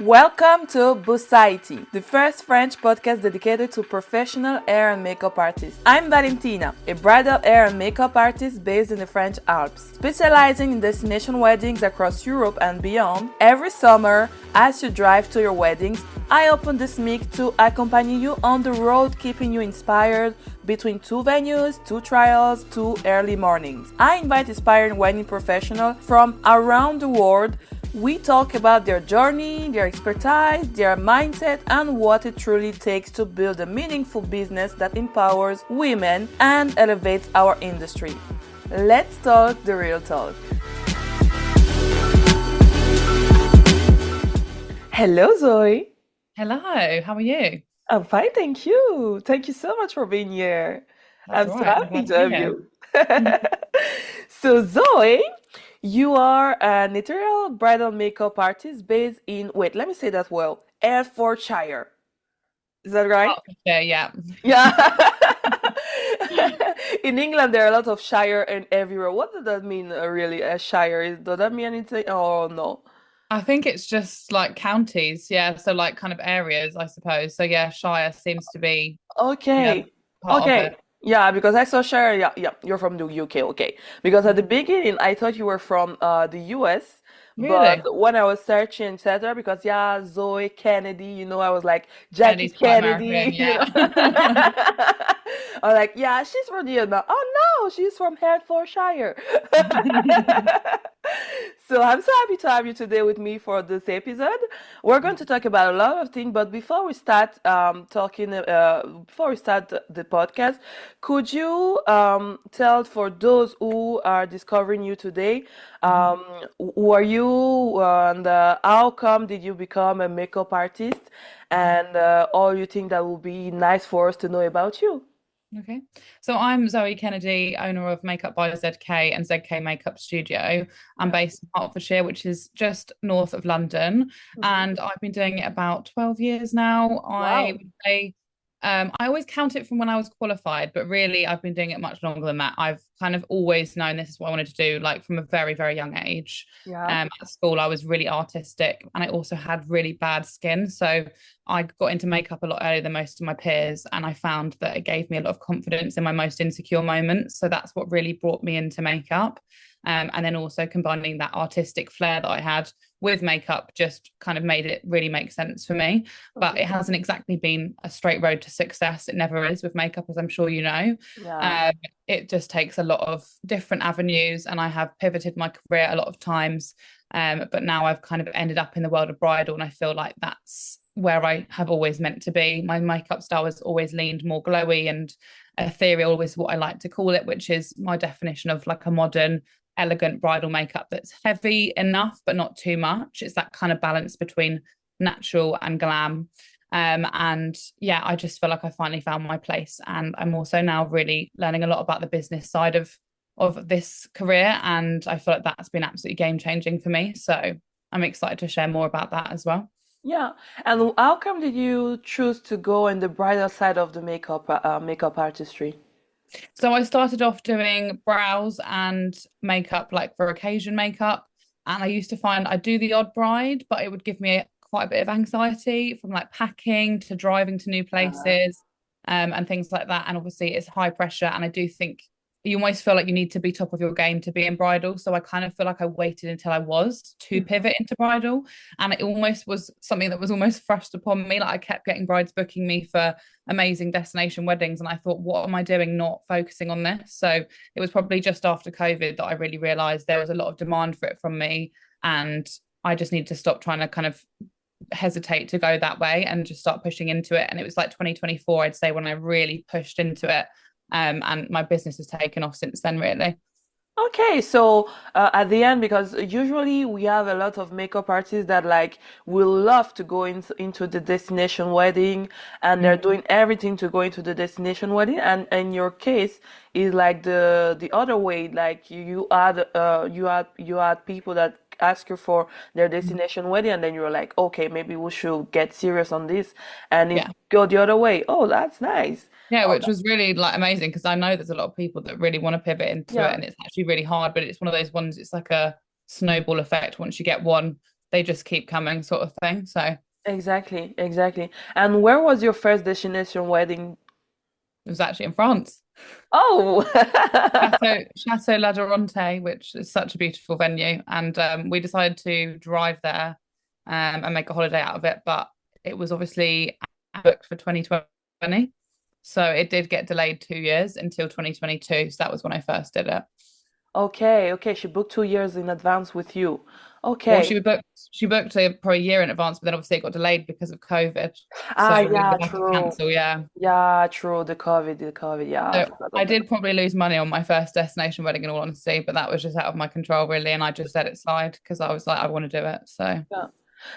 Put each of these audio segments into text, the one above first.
Welcome to Society, the first French podcast dedicated to professional hair and makeup artists. I'm Valentina, a bridal hair and makeup artist based in the French Alps, specializing in destination weddings across Europe and beyond. Every summer, as you drive to your weddings, I open this mic to accompany you on the road, keeping you inspired between two venues, two trials, two early mornings. I invite inspiring wedding professionals from around the world. We talk about their journey, their expertise, their mindset, and what it truly takes to build a meaningful business that empowers women and elevates our industry. Let's talk the real talk. Hello, Zoe. Hello, how are you? I'm fine, thank you. Thank you so much for being here. That's I'm all so right. I'm happy glad to to be have here. you. So, Zoe, you are an ethereal bridal makeup artist based in, wait, let me say that well, Hertfordshire. Is that right? Hertfordshire, yeah. Yeah. In England, there are a lot of shire and everywhere. What does that mean, really, a shire? Does that mean anything? Oh, no. I think it's just like counties, yeah. So like kind of areas, I suppose. So yeah, Shire seems to be, yeah, Okay. part of Okay. it. Yeah, because I saw Shire. Yeah, yeah, you're from the UK. Okay. Because at the Mhm. beginning, I thought you were from the US. But Really? when I was searching, etc., because yeah, Zoe Kennedy, I was like Jackie Kennedy's quite American, Kennedy, yeah. I was like, yeah, she's from the US. Oh no, she's from Hertfordshire. So I'm so happy to have you today with me for this episode. We're going to talk about a lot of things, but before we start before we start the podcast, could you tell for those who are discovering you today, Mhm. um, who are you and how come did you become a makeup artist, Mhm. and all you think that would be nice for us to know about you? Okay. So I'm Zoe Kennedy, owner of Makeup by ZK and ZK Makeup Studio. I'm Yeah. based in Hertfordshire, which is just north of London, Mhm. and I've been doing it about 12 years now. I Wow. would say I always count it from when I was qualified, but really I've been doing it much longer than that. I've kind of always known this is what I wanted to do, like from a very, very young age. Yeah. At school, I was really artistic and I also had really bad skin. So I got into makeup a lot earlier than most of my peers, and I found that it gave me a lot of confidence in my most insecure moments. So that's what really brought me into makeup. And then also combining that artistic flair that I had with makeup just kind of made it really make sense for me. But Okay. it hasn't exactly been a straight road to success. It never is with makeup, as I'm sure you know. Yeah. Um, it just takes a lot of different avenues, and I have pivoted my career a lot of times. But now I've kind of ended up in the world of bridal, and I feel like that's where I have always meant to be. My makeup style has always leaned more glowy and ethereal, is what I like to call it, which is my definition of like a modern, elegant bridal makeup that's heavy enough, but not too much. It's that kind of balance between natural and glam. And yeah, I just feel like I finally found my place. And I'm also now really learning a lot about the business side of this career. And I feel like that's been absolutely game changing for me. So I'm excited to share more about that as well. Yeah. And how come did you choose to go in the bridal side of the makeup artistry? So I started off doing brows and makeup, like for occasion makeup. And I used to find I do the odd bride, but it would give me quite a bit of anxiety from like packing to driving to new Uh, places, and things like that. And obviously, it's high pressure. And I do think you almost feel like you need to be top of your game to be in bridal. So I kind of feel like I waited until I was to pivot into bridal. And it almost was something that was almost thrust upon me. Like I kept getting brides booking me for amazing destination weddings. And I thought, what am I doing not focusing on this? So it was probably just after COVID that I really realized there was a lot of demand for it from me. And I just need to stop trying to kind of hesitate to go that way and just start pushing into it. And it was like 2024, I'd say, when I really pushed into it. And my business has taken off since then, really. Okay, so at the end, because usually we have a lot of makeup artists that like will love to go into the destination wedding, and they're Mm. doing everything to go into the destination wedding. And in your case, is like the other way. Like you had people that ask you for their destination wedding, and then you're like, okay, maybe we should get serious on this, and it Yeah. go the other way. Oh, that's nice. Yeah, Oh, which was really like amazing because I know there's a lot of people that really want to pivot into it yeah. and it's actually really hard, but it's one of those ones, it's like a snowball effect. Once you get one they just keep coming sort of thing. So it Exactly, exactly. And where was your first destination wedding? was actually in France. Oh, Chateau La Durante, which is such a beautiful venue, and we decided to drive there and make a holiday out of it. But it was obviously booked for 2020, so it did get delayed 2 years until 2022. So that was when I first did it. okay, okay. She booked 2 years in advance with you. Well, Okay. she booked it for a year in advance, but then obviously it got delayed because of COVID. So Ah, we yeah, had to true. cancel. Yeah. Yeah, true. The COVID. Yeah, I So forgot I of that. did probably lose money on my first destination wedding, in all honesty, but that was just out of my control, really, and I just let it slide because I was like, I want to do it. So Yeah.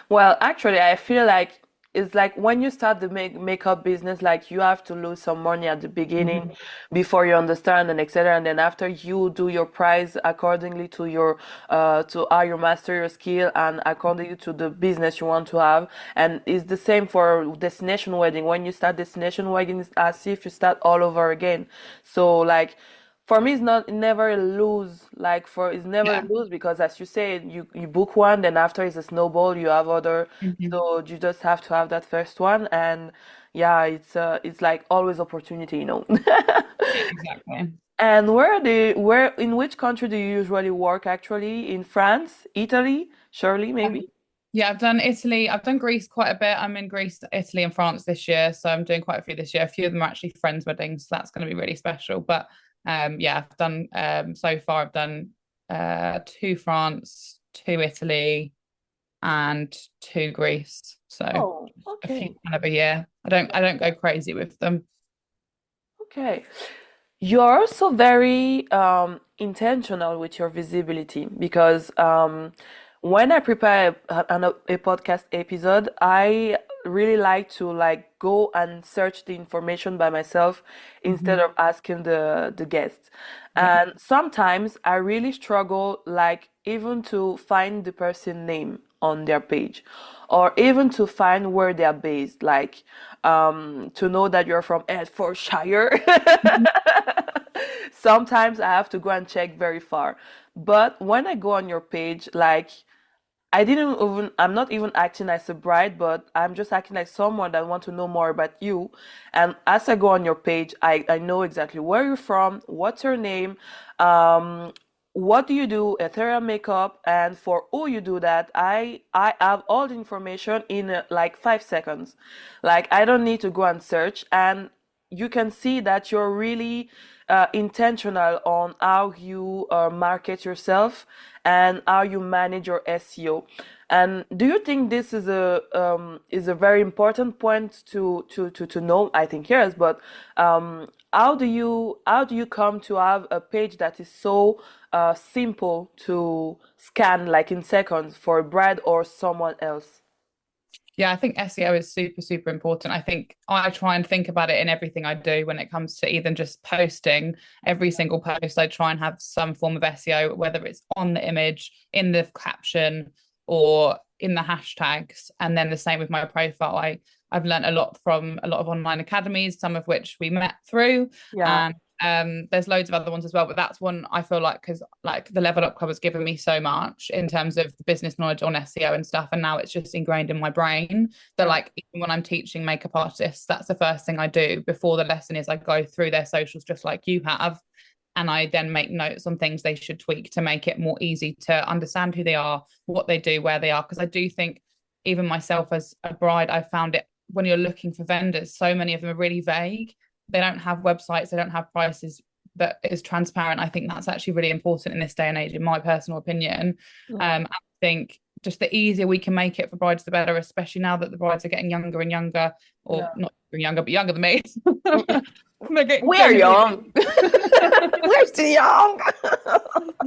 Well, actually, I feel like it's like when you start the makeup business, like you have to lose some money at the beginning mhm. before you understand and etc. And then after you do your price accordingly to your to how you master your skill and according to the business you want to have. And it's the same for destination wedding. When you start destination wedding, it's as if you start all over again. So like for me, it's not never a lose. Like for it's never a Yeah. lose because as you say, you book one, then after it's a snowball. You have other, Mhm. so you just have to have that first one, and yeah, it's like always opportunity. Yeah, exactly. And where in which country do you usually work actually? In France, Italy, surely Um, maybe? yeah, I've done Italy. I've done Greece quite a bit. I'm in Greece, Italy, and France this year, so I'm doing quite a few this year. A few of them are actually friends' weddings, so that's going to be really special. But yeah, I've done so far. I've done two France, two Italy, and two Greece. So Oh, a few okay. kind of a year. I don't go crazy with them. Okay. You're also very intentional with your visibility because when I prepare a podcast episode, I really like to like go and search the information by myself instead Mhm. of asking the guests. Yeah. And sometimes I really struggle like even to find the person name on their page or even to find where they are based, like to know that you're from Hertfordshire. Mhm. Sometimes I have to go and check very far. But when I go on your page, like I'm not even acting as a bride, but I'm just acting like someone that want to know more about you. And as I go on your page, I know exactly where you're from, what's your name, um, what do you do, ethereal makeup, and for who you do that, I have all the information in like 5 seconds. Like I don't need to go and search, and you can see that you're really intentional on how you market yourself and how you manage your SEO. And do you think this is a very important point to know? I think yes, but how do you come to have a page that is so simple to scan like in seconds for a bride or someone else? Yeah, I think SEO is super, super important. I think I try and think about it in everything I do when it comes to even just posting. Every single post, I try and have some form of SEO, whether it's on the image, in the caption, or in the hashtags. And then the same with my profile. I've learned a lot from a lot of online academies, some of which we met through. Yeah, And there's loads of other ones as well, but that's one I feel like because like the Level Up Club has given me so much in terms of business knowledge on SEO and stuff, and now it's just ingrained in my brain that yeah, like even when I'm teaching makeup artists, that's the first thing I do before the lesson is I go through their socials just like you have, and I then make notes on things they should tweak to make it more easy to understand who they are, what they do, where they are, because I do think even myself as a bride, I found it when you're looking for vendors, so many of them are really vague. They don't have websites, they don't have prices that is transparent. I think that's actually really important in this day and age, in my personal opinion. yeah, I think just the easier we can make it for brides, the better, especially now that the brides are getting younger and younger, or yeah. not younger, but younger than me. They're getting We're Gen Z. young. We're still young.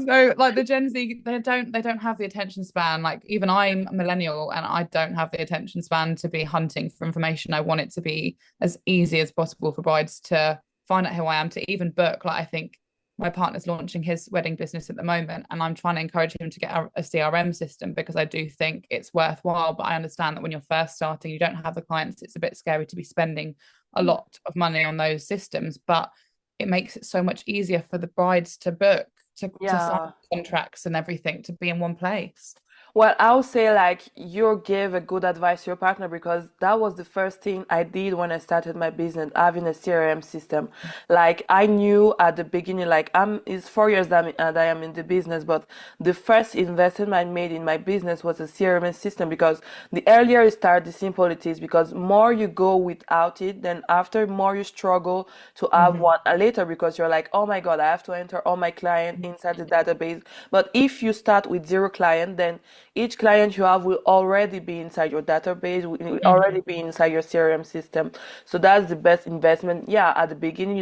So like the Gen Z, they don't have the attention span. Like even I'm a millennial and I don't have the attention span to be hunting for information. I want it to be as easy as possible for brides to find out who I am, to even book. Like I think my partner's launching his wedding business at the moment, and I'm trying to encourage him to get a CRM system because I do think it's worthwhile. But I understand that when you're first starting, you don't have the clients. It's a bit scary to be spending a lot of money on those systems, but it makes it so much easier for the brides to book, to sign Yeah. contracts and everything to be in one place. Well, I would say like you gave a good advice to your partner because that was the first thing I did when I started my business, having a CRM system. Like I knew at the beginning, like it's 4 years that I am in the business, but the first investment I made in my business was a CRM system because the earlier you start, the simple it is because more you go without it, then after more you struggle to have Hmm. one later because you're like, oh my God, I have to enter all my client inside the database. But if you start with zero client, then each client you have will already be inside your database, will already Hmm. be inside your CRM system. So that's the best investment. Yeah, at the beginning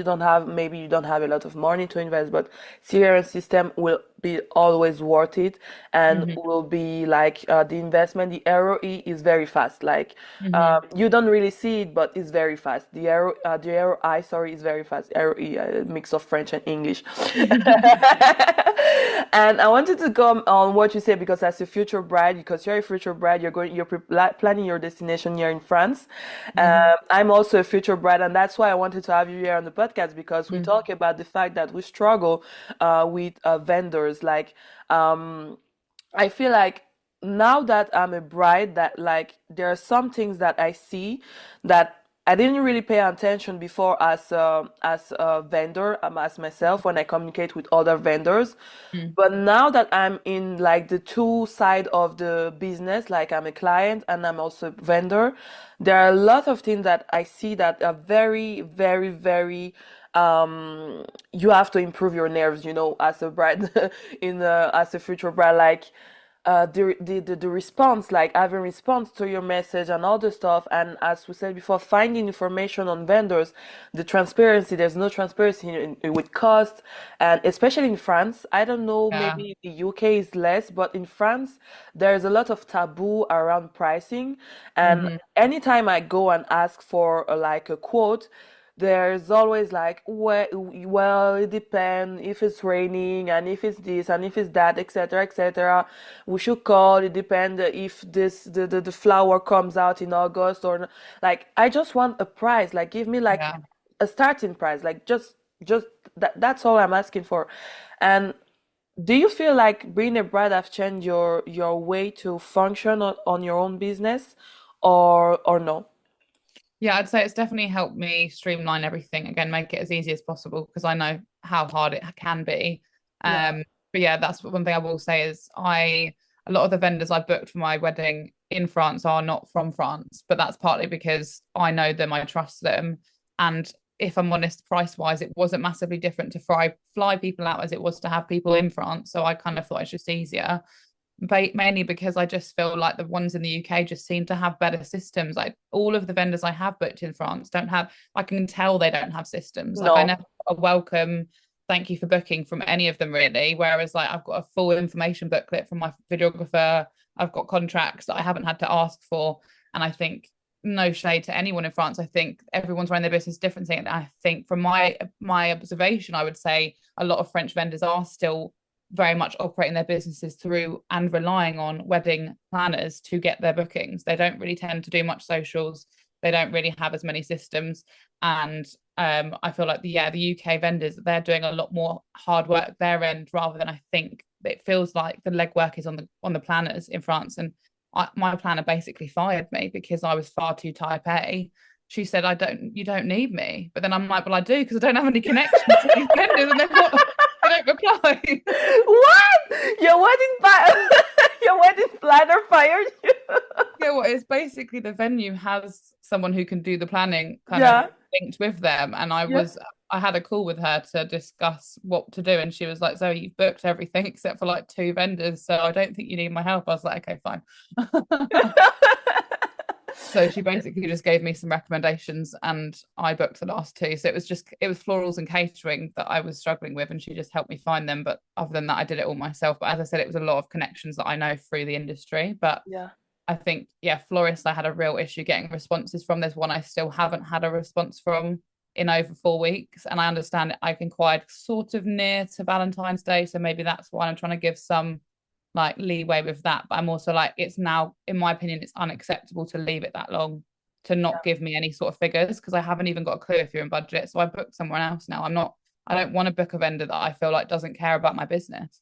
maybe you don't have a lot of money to invest, but CRM system will be always worth it and Hmm. will be like the investment. The ROE is very fast. Like Hmm. you don't really see it, but it's very fast. The ROI, sorry, is very fast. ROE, a mix of French and English. And I wanted to go on what you said because as a future bride, because you're a future bride, planning your destination here in France. Hmm. I'm also a future bride, and that's why I wanted to have you here on the podcast because we talk about the fact that we struggle with vendors. Like, I feel like now that I'm a bride, that like there are some things that I see that I didn't really pay attention before as a vendor, as myself when I communicate with other vendors. Hmm. But now that I'm in like the two side of the business, like I'm a client and I'm also a vendor, there are a lot of things that I see that are very, very, very you have to improve your nerves, as a bride as a future bride, like the response, like having response to your message and all the stuff, and as we said before, finding information on vendors, the transparency. There's no transparency with cost, and especially in France. I don't know, Yeah. maybe the UK is less, but in France, there's a lot of taboo around pricing, and Hmm. anytime I go and ask for like a quote, there's always like, well, it depends if it's raining and if it's this and if it's that, etc., etc. We should call. It depends if the flower comes out in August or like. I just want a price. Like, give me like Yeah. a starting price. Like, just that's all I'm asking for. And do you feel like being a bride have changed your way to function on your own business, or no? Yeah, I'd say it's definitely helped me streamline everything again, make it as easy as possible because I know how hard it can be. Yeah. But yeah, that's one thing I will say is a lot of the vendors I booked for my wedding in France are not from France, but that's partly because I know them, I trust them, and if I'm honest, price wise, it wasn't massively different to fly people out as it was to have people in France. So I kind of thought it's just easier mainly because I just feel like the ones in the UK just seem to have better systems. Like all of the vendors I have booked in France don't have, I can tell they don't have systems. Like I No. never got a welcome, thank you for booking from any of them really. Whereas like I've got a full information booklet from my videographer, I've got contracts that I haven't had to ask for. And I think no shade to anyone in France. I think everyone's running their business differently. And I think from my observation, I would say a lot of French vendors are still very much operating their businesses through and relying on wedding planners to get their bookings. They don't really tend to do much socials. They don't really have as many systems. And I feel like the UK vendors, they're doing a lot more hard work their end rather than I think it feels like the legwork is on the planners in France. And my planner basically fired me because I was far too type A. She said, you don't need me. But then I'm like, well, I do because I don't have any connections to these vendors. And then what? They don't reply. What? Your wedding planner fired you? Yeah, well, it's basically the venue has someone who can do the planning kind of Yeah. linked with them. And Yeah. I had a call with her to discuss what to do. And she was like, Zoe, you've booked everything except for like two vendors. So I don't think you need my help. I was like, okay, fine. So she basically just gave me some recommendations and I booked the last two. So it was florals and catering that I was struggling with and she just helped me find them. But other than that, I did it all myself. But as I said, it was a lot of connections that I know through the industry. But Yeah. I think, yeah, florists, I had a real issue getting responses from. There's one I still haven't had a response from in over 4 weeks. And I understand I've inquired sort of near to Valentine's Day. So maybe that's why I'm trying to give some like leeway with that. But I'm also like, it's now, in my opinion, it's unacceptable to leave it that long to not give me any sort of figures because I haven't even got a clue if you're in budget. So I booked someone else now. I don't want to book a vendor that I feel like doesn't care about my business.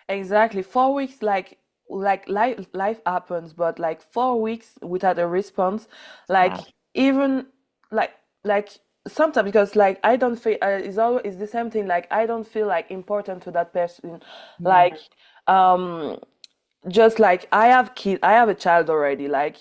Exactly. 4 weeks, like like life happens, but like 4 weeks without a response, like Wow. even like like sometimes, because like I don't feel it's the same thing, like I don't feel like important to that person, Mm, like um just like I have a child already. Like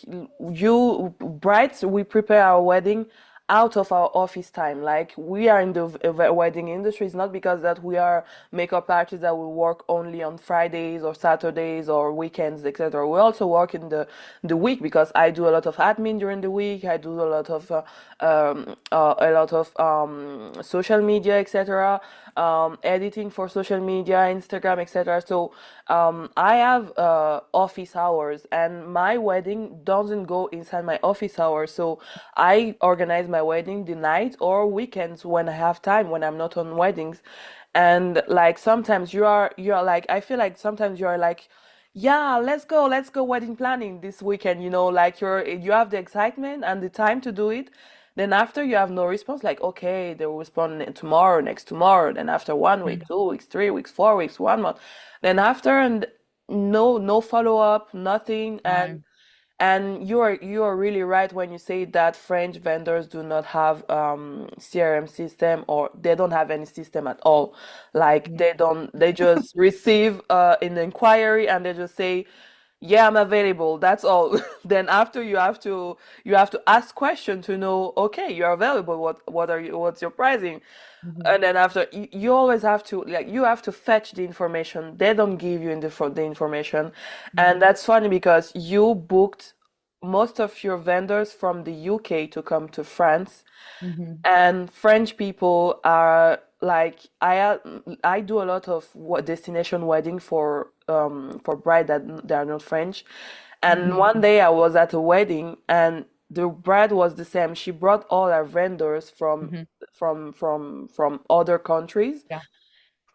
you brides, we prepare our wedding out of our office time. Like we are in the wedding industry. It's not because that we are makeup artists that will work only on Fridays or Saturdays or weekends, etc. We also work in the week, because I do a lot of admin during the week. I do a lot of social media, etc. Editing for social media, Instagram, etc. So I have office hours, and my wedding doesn't go inside my office hours. So I organize my wedding the night or weekends when I have time, when I'm not on weddings. And like sometimes you are like, I feel like sometimes you are like, yeah, let's go wedding planning this weekend, like you have the excitement and the time to do it. Then after you have no response, like, okay, they will respond tomorrow, next tomorrow. Then after 1 week, mm, 2 weeks, 3 weeks, 4 weeks, 1 month. Then after, and no follow up, nothing. no. And you are really right when you say that French vendors do not have CRM system, or they don't have any system at all. Like Yeah. they just receive an inquiry and they just say, yeah, I'm available. That's all. Then after you have to ask question to know, okay, you're available. What's your pricing? Mhm, And then after, you always have to, like, you have to fetch the information. They don't give you the information. And mhm, that's funny because you booked most of your vendors from the UK to come to France, mhm, and French people are like, I do a lot of destination wedding for bride that they are not French. And mhm, one day I was at a wedding, and the bride was the same. She brought all her vendors from mhm. other countries. Yeah.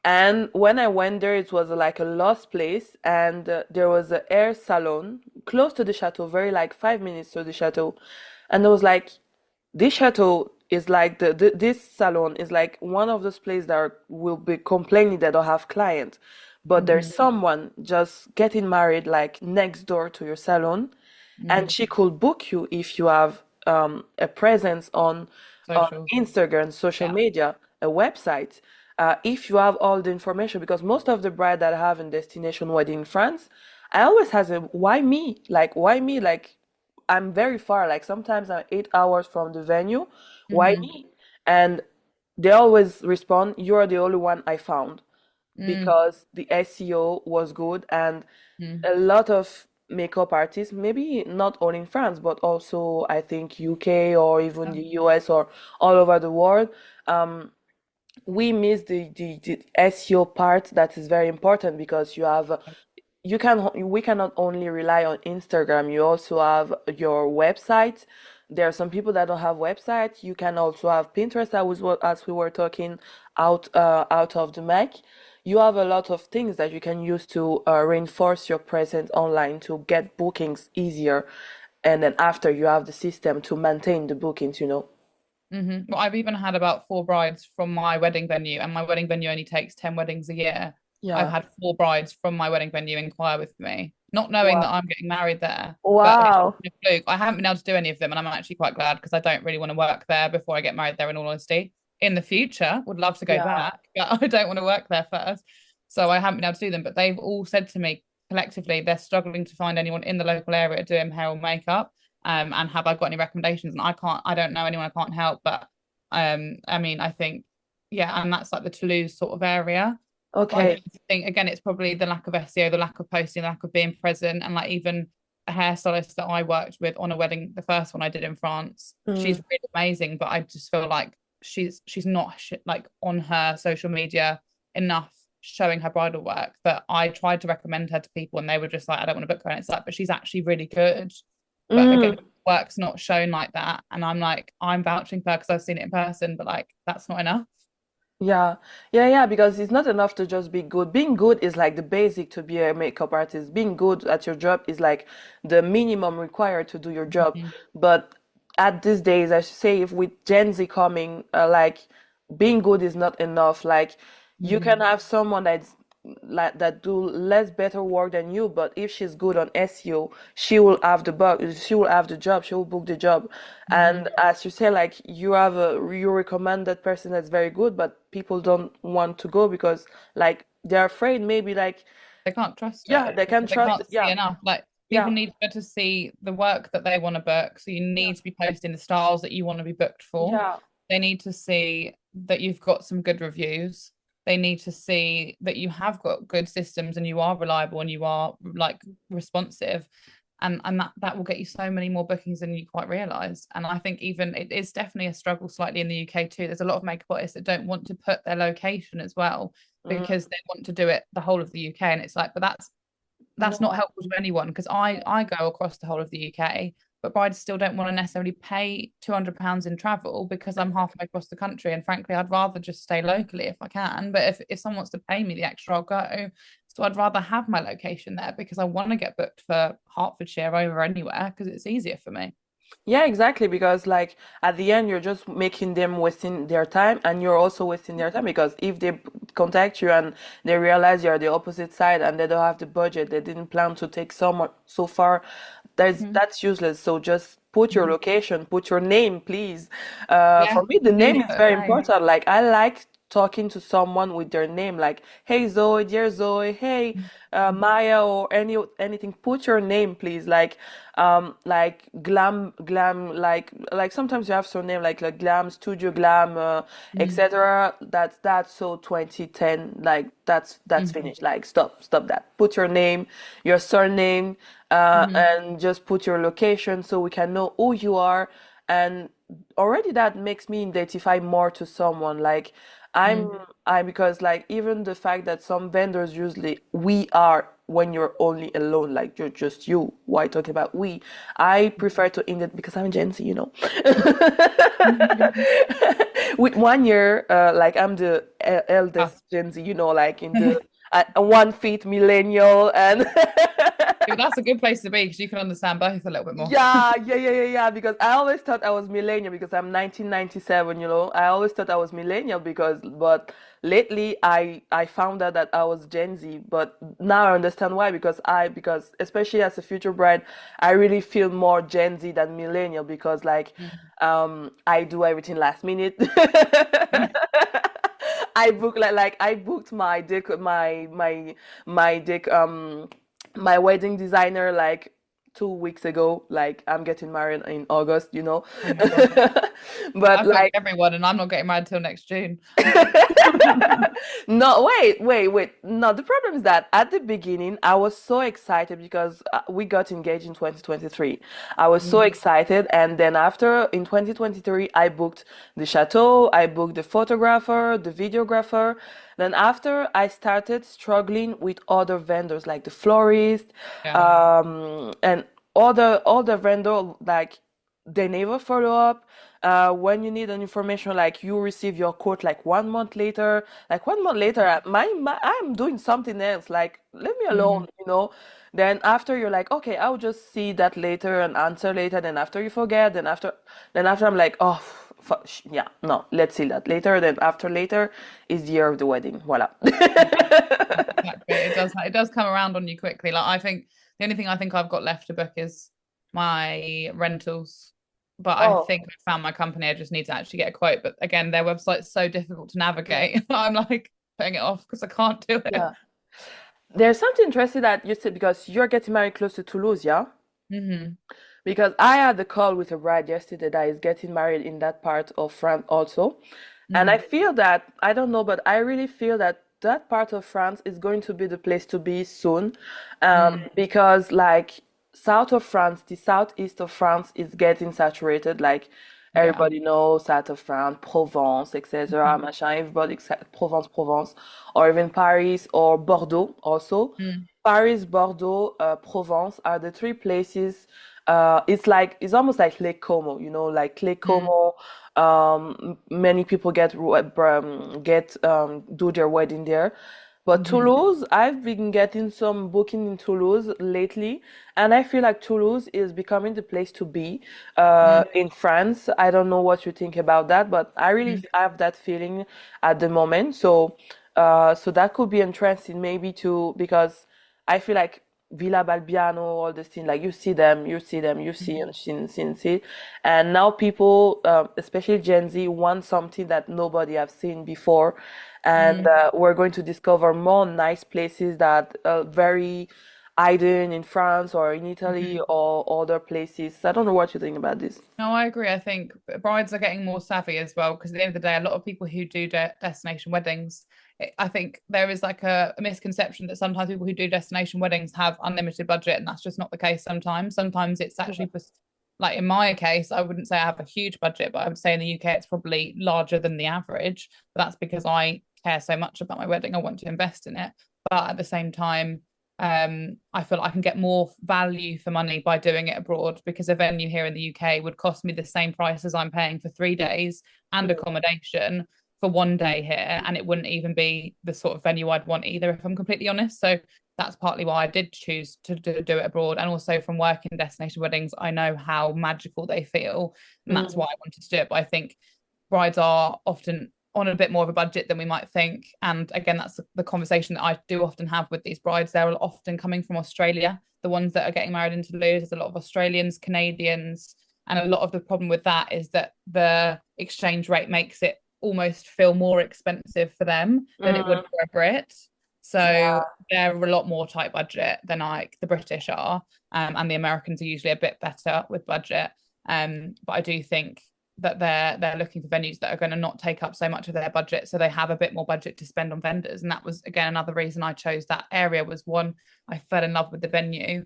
And when I went there, it was like a lost place, and there was a hair salon close to the chateau, very like 5 minutes to the chateau. And I was like, this chateau is like this salon is like one of those places that will be complaining they don't have clients, but there's Mhm, someone just getting married like next door to your salon, and mhm. she could book you if you have a presence on Socials. Instagram, social Yeah. media, a website. If you have all the information, because most of the bride that I have in destination wedding in France, I always has a why me? Like why me? Like I'm very far. Like sometimes I'm 8 hours from the venue. Why Mhm, me? And they always respond, "You're the only one I found," mm, because the SEO was good, and mm. a lot of makeup artists, maybe not only in France, but also I think UK or even Yeah. the US or all over the world. Um, we miss the SEO part that is very important, because you can we cannot only rely on Instagram. You also have your website. There are some people that don't have website. You can also have Pinterest, as we were talking out of the mic. You have a lot of things that you can use to reinforce your presence online to get bookings easier. And then after, you have the system to maintain the bookings. Well, I've even had about four brides from my wedding venue, and my wedding venue only takes 10 weddings a year. I've Yeah. had four brides from my wedding venue inquire with me, not knowing that Wow. I'm getting married there, but it's Wow. just a fluke. I haven't been able to do any of them, and I'm actually quite glad because I don't really want to work there before I get married there, in all honesty. In the future, would love to go Yeah. back, but I don't want to work there first. So I haven't been able to do them, but they've all said to me collectively they're struggling to find anyone in the local area doing hair or makeup. And have I got any recommendations? And I don't know anyone, I can't help, but I mean, I think, yeah, and that's like the Toulouse sort of area. But I Okay. just think again, it's probably the lack of SEO, the lack of posting, the lack of being present, and like even a hairstylist that I worked with on a wedding, the first one I did in France, she's Mm. really amazing, but I just feel like she's not like on her social media enough showing her bridal work, that I tried to recommend her to people and they were just like, I don't want to book her. And it's like, but she's actually really good. But again, Mm. work's not shown like that. And I'm like, I'm vouching for her because I've seen it in person, but like that's not enough. Yeah, yeah, because it's not enough to just be good. Being good is like the basic to be a makeup artist. Being good at your job is like the minimum required to do your job. Mhm. But at these days, I should say, if with Gen Z coming, like being good is not enough. Like you can Mhm. have someone that's like that do less better work than you, but if she's good on SEO, she will have the she will have the job, she will book the job. Hmm. And as you say, like you recommend that person that's very good, but people don't want to go because like they're afraid maybe like They can't trust yeah, it they can because they trust can't see yeah, enough. Like yeah, people need to be able to see the work that they want to book. So you yeah, need to be posting the styles that you want to be booked for. yeah, They need to see that you've got some good reviews. They need to see that you have got good systems and you are reliable and you are like responsive. And that will get you so many more bookings than you quite realize. And I think even it is definitely a struggle slightly in the UK too. There's a lot of makeup artists that don't want to put their location as well mm, because they want to do it the whole of the UK. And it's like, but that's not no, helpful to anyone because I go across the whole of the UK, but brides still don't want to necessarily pay £200 in travel because I'm halfway across the country. And frankly, I'd rather just stay locally if I can. But if someone wants to pay me the extra, I'll go. So I'd rather have my location there because I want to get booked for Hertfordshire over anywhere because it's easier for me. yeah, exactly. Because like at the end, you're just making them wasting their time, and you're also wasting their time because if they contact you and they realize you're the opposite side and they don't have the budget, they didn't plan to take someone so far, Mhm. that's useless. So just put your Mhm. location, put your name, please. Yeah, For me, the you need name to is put very a name. important. Like I like talking to someone with their name, like, hey Zoe, dear Zoe, hey Maya, or anything. Put your name, please. Like glam, like sometimes you have surname like glam, studio glam, Mhm. etc. That's so 2010. Like that's Mhm. finished. Like stop that. Put your name, your surname, Mhm. and just put your location so we can know who you are. And already that makes me identify more to someone. Like I'm Mhm. I because like even the fact that some vendors usually we are when you're only alone, like you're just you. Why talking about we? I prefer to end it because I'm Gen Z, you know. Mhm. With 1 year, like I'm the Ah, eldest Gen Z, you know, like in the 1 feet millennial and yeah, that's a good place to be because you can understand both a little bit more. Yeah. Because I always thought I was millennial because I'm 1997, you know. I always thought I was millennial but lately I found out that I was Gen Z. But now I understand why because especially as a future bride, I really feel more Gen Z than millennial because like I do everything last minute. I booked my dick my wedding designer like 2 weeks ago. Like I'm getting married in August, you know. Oh my God. But I've booked like everyone and I'm not getting married till next June. no, wait. No, the problem is that at the beginning, I was so excited because we got engaged in 2023. I was so Mhm. excited. And then after, in 2023, I booked the chateau, I booked the photographer, the videographer. Then after, I started struggling with other vendors like the florist, Yeah. and other vendor, like they never follow up. When you need an information, like you receive your quote like 1 month later. Like 1 month later, I'm doing something else. Like leave me alone, Mhm. you know. Then after you're like, okay, I'll just see that later and answer later. Then after you forget, then after I'm like, oh, yeah, no, let's see that later. Then after later is the year of the wedding. Voila. Yeah. Exactly. It does come around on you quickly. Like I think the only thing I think I've got left to book is my rentals. But I Oh, think I found my company. I just need to actually get a quote. But again, their website's so difficult to yeah, navigate. I'm like putting it off because I can't do it. yeah. There's something interesting that you said because you're getting married close to Toulouse, yeah? Hmm. Because I had a call with a bride yesterday that is getting married in that part of France also. And I Hmm. feel that, I don't know, but I really feel that that part of France is going to be the place to be soon. Mm. Because, like, south of France, the southeast of France is getting saturated. Like, Yeah. everybody knows south of France, Provence, etc. Mhm. Machin, everybody, Provence, or even Paris or Bordeaux also. Mm. Paris, Bordeaux, Provence are the three places. It's almost like Lake Como, you know, like Lake Mm. Como. Many people do their wedding there. But Mhm. Toulouse, I've been getting some booking in Toulouse lately, and I feel like Toulouse is becoming the place to be Mm. in France. I don't know what you think about that, but I really Mm. have that feeling at the moment. So So that could be interesting maybe to because I feel like Villa Balbiano, all the scene, like you see them, you see them, you see and see. And now people, especially Gen Z, want something that nobody have seen before. And Mm. we're going to discover more nice places that very hidden in France or in Italy Mhm. or other places. I don't know what you think about this. No, I agree. I think brides are getting more savvy as well because at the end of the day, a lot of people who do destination weddings, I think there is like a misconception that sometimes people who do destination weddings have unlimited budget, and that's just not the case sometimes. Sometimes it's actually just like in my case, I wouldn't say I have a huge budget, but I would say in the UK it's probably larger than the average. But that's because I care so much about my wedding. I want to invest in it. But at the same time, I feel like I can get more value for money by doing it abroad because a venue here in the UK would cost me the same price as I'm paying for 3 days and accommodation for 1 day here, and it wouldn't even be the sort of venue I'd want either, if I'm completely honest. So that's partly why I did choose to do it abroad, and also from working destination weddings, I know how magical they feel, and that's Mm. why I wanted to do it. But I think brides are often on a bit more of a budget than we might think. And again, that's the conversation that I do often have with these brides. They're often coming from Australia, the ones that are getting married in Toulouse. There's a lot of Australians, Canadians, and a lot of the problem with that is that the exchange rate makes it almost feel more expensive for them than it would Mm. for a Brit. So Yeah. they're a lot more tight budget than like the British are, and the Americans are usually a bit better with budget. But I do think that they're looking for venues that are going to not take up so much of their budget, so they have a bit more budget to spend on vendors. And that was again another reason I chose that area. Was one, I fell in love with the venue,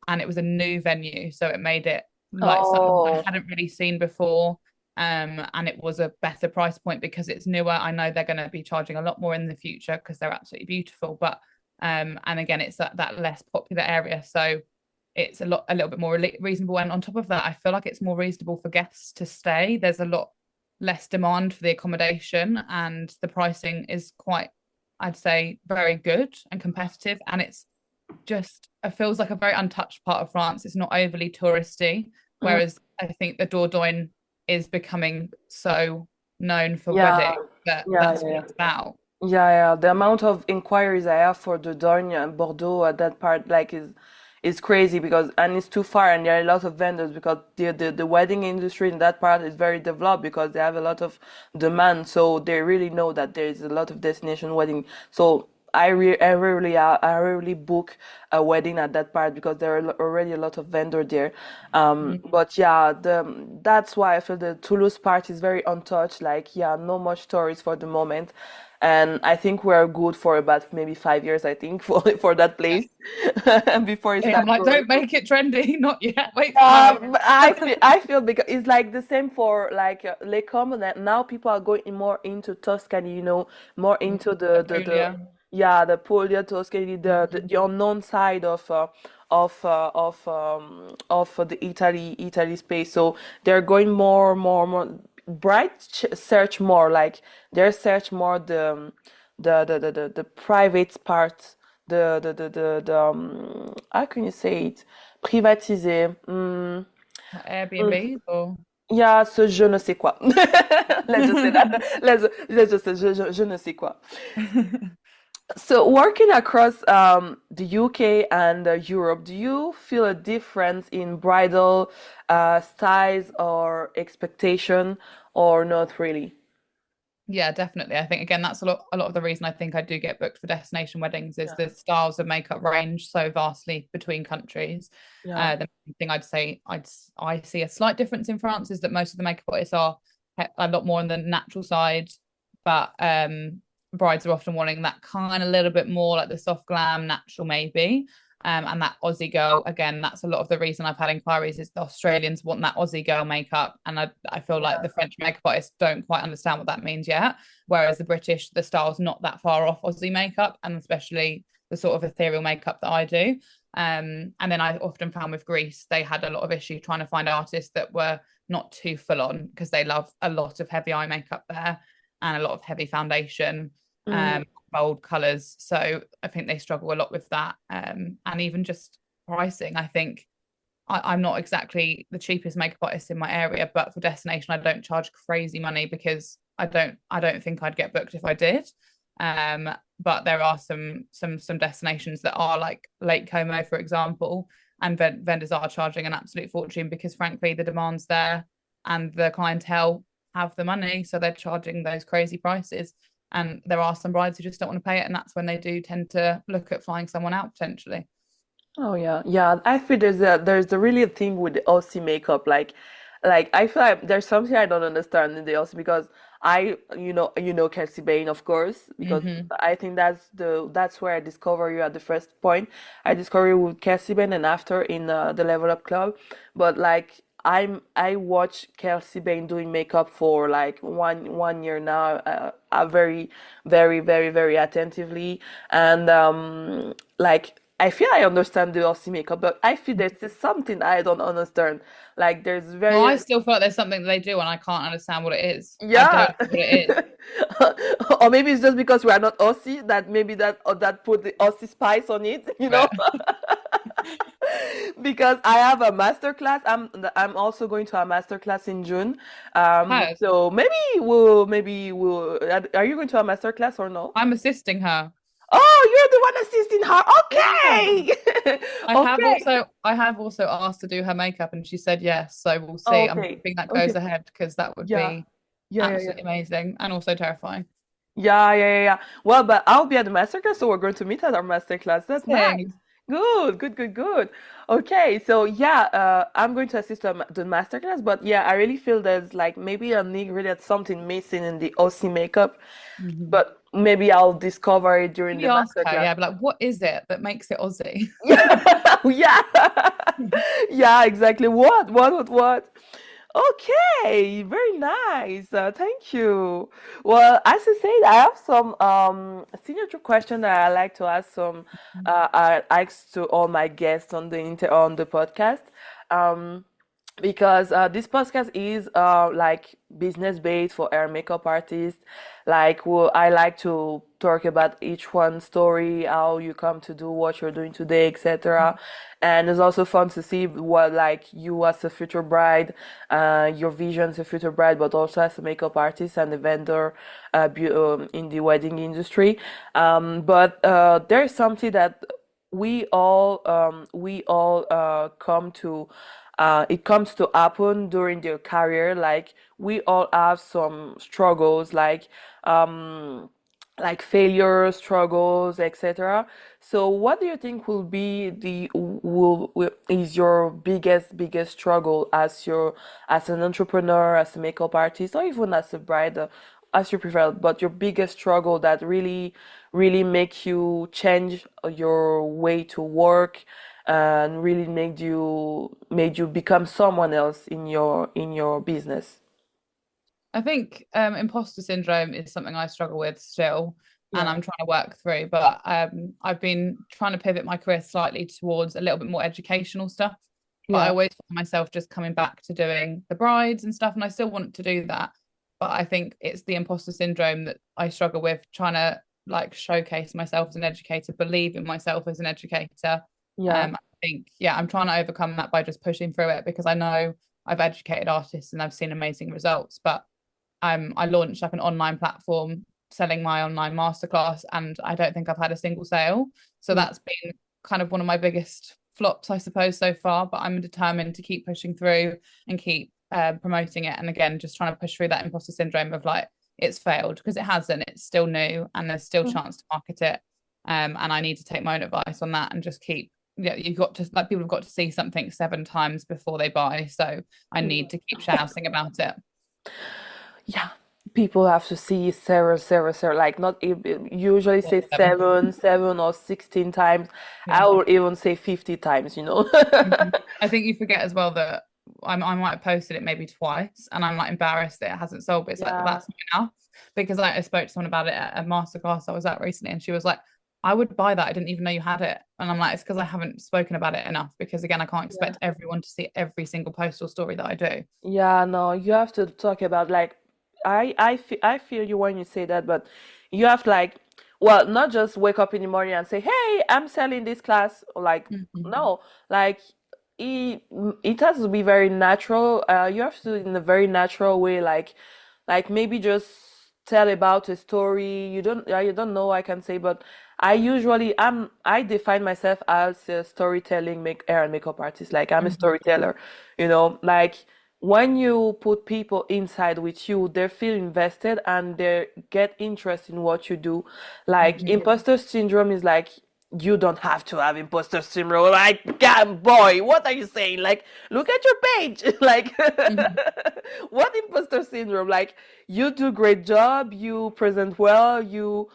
and it was a new venue, so it made it like something I Oh. hadn't really seen before. And it was a better price point because it's newer. I know they're going to be charging a lot more in the future because they're absolutely beautiful, but and again it's that less popular area, so it's a little bit more reasonable. And on top of that, I feel like it's more reasonable for guests to stay. There's a lot less demand for the accommodation, and the pricing is quite, I'd say, very good and competitive. And it's just, it feels like a very untouched part of France. It's not overly touristy, Mm. whereas I think the Dordogne is becoming so known for Yeah, weddings that yeah, that's what yeah. it's about. Yeah, yeah. The amount of inquiries I have for the Dordogne and Bordeaux at that part, like, is crazy because and it's too far, and there are a lot of vendors because the wedding industry in that part is very developed because they have a lot of demand, so they really know that there is a lot of destination wedding. So I rarely book a wedding at that part because there are already a lot of vendor there. Mm. But yeah, that's why I feel the Toulouse part is very untouched. Like, yeah, no much tourists for the moment. And I think we're good for about maybe 5 years, I think, for that Yeah. place before it Yeah, I'm starts like, growing. don't make it trendy, not yet. Wait for my husband. I feel because it's like the same for like Lake Como that now people are going more into Tuscany, more into the Apulia. yeah, the Puglia, Tuscany, Mhm. the unknown side of the Italy space. So they're going more. Bright search more like they search more the private part, the how can you say it? Privatisé. Airbnbs or Yeah, ce je ne sais quoi. Let's just say that. Let's just say je ne sais quoi. So, working across the UK and Europe, do you feel a difference in bridal styles or expectation, or not really? Yeah, definitely. I think again that's a lot of the reason I think I do get booked for destination weddings is Yeah, the styles of makeup range so vastly between countries. yeah, The main thing I'd say I see a slight difference in France is that most of the makeup artists are a lot more on the natural side, but brides are often wanting that kind of little bit more like the soft glam, natural maybe. And that Aussie girl, again, that's a lot of the reason I've had inquiries is the Australians want that Aussie girl makeup. And I feel like the French makeup artists don't quite understand what that means yet. Whereas the British, the style's not that far off Aussie makeup, and especially the sort of ethereal makeup that I do. And then I often found with Greece, they had a lot of issue trying to find artists that were not too full on because they love a lot of heavy eye makeup there and a lot of heavy foundation. mm, Bold colors. So I think they struggle a lot with that. And even just pricing, I think I'm not exactly the cheapest makeup artist in my area, but for destination, I don't charge crazy money because I don't think I'd get booked if I did. But there are some destinations that are like Lake Como, for example, and vendors are charging an absolute fortune because frankly the demand's there and the clientele have the money, so they're charging those crazy prices. And there are some brides who just don't want to pay it, and that's when they do tend to look at flying someone out potentially. Oh yeah, yeah. I feel there's a really a thing with the Aussie makeup. Like I feel like there's something I don't understand in the Aussie because I Kelsey Bain, of course, because Mm-hmm. I think that's where I discover you at the first point. I discover you with Kelsey Bain and after in the Level Up Club. But like I watch Kelsey Bain doing makeup for like one year now, very very attentively, and like I feel I understand the Aussie makeup, but I feel there's just something I don't understand. Like there's Well, very I still feel like there's something that they do, and I can't understand what it is. I don't yeah. know what it is. Or maybe it's just because we are not Aussie that maybe that or that put the Aussie spice on it, you know? But Because I have a master class. I'm also going to a master class in June. hers, So maybe we'll are you going to a master class or no? I'm assisting her. Oh, you're the Yeah. one assisting her. Okay. Okay. I have also asked to do her makeup and she said yes. So we'll see. I'm Okay. hoping that goes Okay. ahead because that would Yeah. be Yeah, yeah, yeah. absolutely amazing and also terrifying. Yeah. Well, but I'll be at the masterclass, so we're going to meet at our masterclass. That's nice. Thing. Good. Okay, so yeah, I'm going to assist the masterclass, but yeah, I really feel there's like maybe a need really at something missing in the Aussie makeup, Mhm. but maybe I'll discover it during Maybe the ask her, masterclass. yeah, but like, what is it that makes it Aussie? Yeah, yeah, yeah, exactly. What? Okay, very nice. Thank you. Well, as I said, I have some signature question that I like to ask I ask to all my guests on the podcast. Um, because this podcast is like business based for hair and makeup artists. Like, well, I like to talk about each one story, how you come to do what you're doing today, etc. And it's also fun to see what like you as a future bride, your vision as a future bride, but also as a makeup artist and a vendor in the wedding industry. But there's something that we all come to it comes to happen during their career. Like we all have some struggles, like failures, struggles, etc. So what do you think will be will is your biggest struggle as an entrepreneur, as a makeup artist, or even as a bride, as you prefer, but your biggest struggle that really make you change your way to work and really made you become someone else in your business. I think imposter syndrome is something I struggle with still, and Yeah. I'm trying to work through. But I've been trying to pivot my career slightly towards a little bit more educational stuff. But I Yeah. always find myself just coming back to doing the brides and stuff, and I still want to do that. But I think it's the imposter syndrome that I struggle with, trying to like showcase myself as an educator, believe in myself as an educator. Yeah. I think, yeah, I'm trying to overcome that by just pushing through it because I know I've educated artists and I've seen amazing results, but I launched like an online platform selling my online masterclass, and I don't think I've had a single sale. So Yeah. that's been kind of one of my biggest flops, I suppose, so far. But I'm determined to keep pushing through and keep promoting it. And again, just trying to push through that imposter syndrome of like it's failed because it hasn't. It's still new, and there's still chance to market it. And I need to take my own advice on that and just keep. Yeah, you've got to like people have got to see something 7 times before they buy. So I need to keep shouting about it. Yeah, people have to see Sarah, like not usually What, say seven? seven or 16 times. I Yeah. will even say 50 times, you know. Mhm. I think you forget as well that I might have posted it maybe twice and I'm like embarrassed that it hasn't sold, but it's like, but Yeah, that's not enough because I spoke to someone about it at a masterclass I was at recently and she was like, I would buy that. I didn't even know you had it. And I'm like, it's because I haven't spoken about it enough because again, I can't yeah. expect everyone to see every single post or story that I do. Yeah, no, you have to talk about like I feel you when you say that, but you have to like well, not just wake up in the morning and say, "Hey, I'm selling this class." Like Mhm. no, like it it has to be very natural. You have to do it in a very natural way, like maybe just tell about a story. You don't know, I can say, but I define myself as a storytelling make hair and makeup artist. Like I'm a Mhm. storyteller, like when you put people inside with you, they feel invested and they get interest in what you do. Like Mhm. imposter syndrome is like you don't have to have imposter syndrome. Like, God, boy, what are you saying? Like, look at your page. Like, Mhm. what imposter syndrome? Like, you do great job. You present well. You're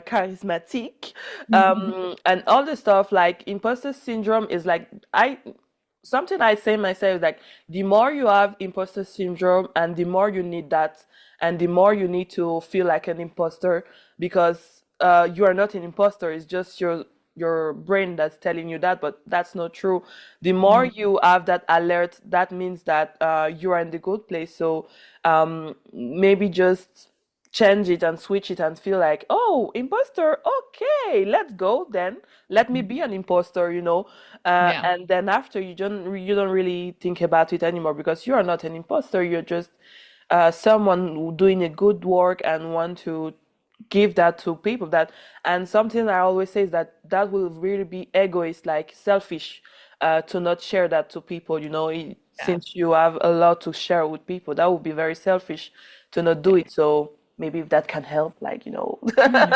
charismatic, Mhm. and all the stuff. Like, imposter syndrome is like something I say myself is like the more you have imposter syndrome and the more you need that and the more you need to feel like an imposter because you are not an imposter. It's just your brain that's telling you that, but that's not true. The more Mhm. you have that alert, that means that you are in the good place. So maybe just change it and switch it and feel like, oh, imposter, okay, let's go then. Let me Mhm. be an imposter, Yeah. and then after you don't really think about it anymore because you are not an imposter. You're just someone doing a good work and want to give that to people. That and something I always say is that will really be egoist, like selfish, to not share that to people. Yeah. Since you have a lot to share with people, that would be very selfish to not do it. So maybe if that can help, Yeah.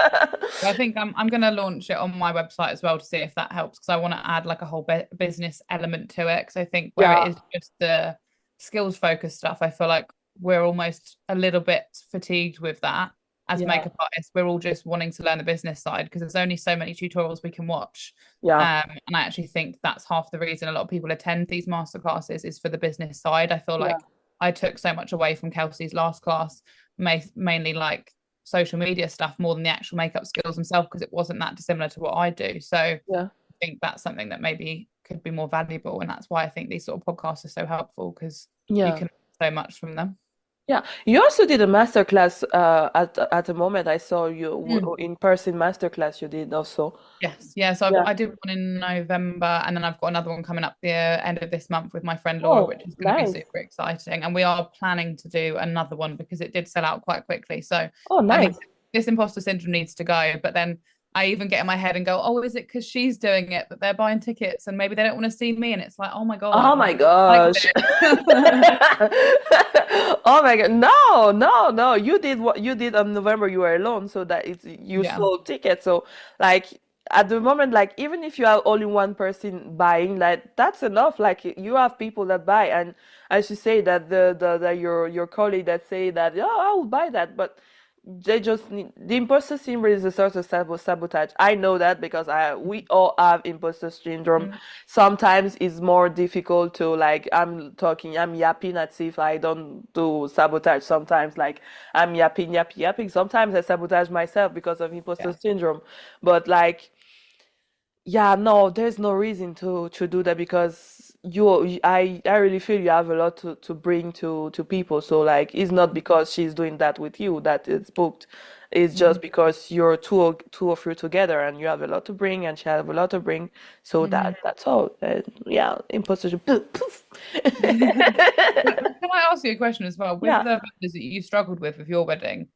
I think I'm going to launch it on my website as well to see if that helps because I want to add like a whole business element to it. Because I think where it Yeah, is just the skills focused stuff, I feel like we're almost a little bit fatigued with that. As yeah, makeup artists, we're all just wanting to learn the business side because there's only so many tutorials we can watch. yeah, And I actually think that's half the reason a lot of people attend these masterclasses is for the business side. I feel yeah, like I took so much away from Kelsey's last class, mainly like social media stuff more than the actual makeup skills themselves because it wasn't that dissimilar to what I do. So I yeah, think that's something that maybe could be more valuable. And that's why I think these sort of podcasts are so helpful because you yeah. can learn so much from them. Yeah, you also did a master class at the moment I saw you Mm. in person master class you did also. Yes. Yeah. So Yeah. I did one in November and then I've got another one coming up the end of this month with my friend Laura, which Oh, is going to be nice. super exciting. And we are planning to do another one because it did sell out quite quickly. So Oh, I'm like, nice. this imposter syndrome needs to go. But then I even get in my head and go, oh, is it because she's doing it that they're buying tickets and maybe they don't want to see me? And it's like, oh my God, Oh my I like gosh. this. Oh my God. No, no, no. You did what you did on November. You were alone, so that you Yeah. sold tickets. So like at the moment, like even if you have only one person buying, like that's enough. Like you have people that buy, and I should say that your colleague that say that, yeah, I will buy that, but they just need the imposter syndrome is a sort of sabotage. I know that because we all have imposter syndrome. Mm. Sometimes it's more difficult to like I'm yapping as if I don't do sabotage. Sometimes like I'm yapping. Sometimes I sabotage myself because of imposter Yeah. syndrome. But like yeah, no, there's no reason to do that because I really feel you have a lot to bring to people. So like it's not because she's doing that with you that it's booked. It's just Mhm. because you're two of you together and you have a lot to bring and she has a lot to bring. So Mhm. that's all. Yeah, imposter. Poof, poof. Can I ask you a question as well? With Yeah. the vendors that you struggled with your wedding,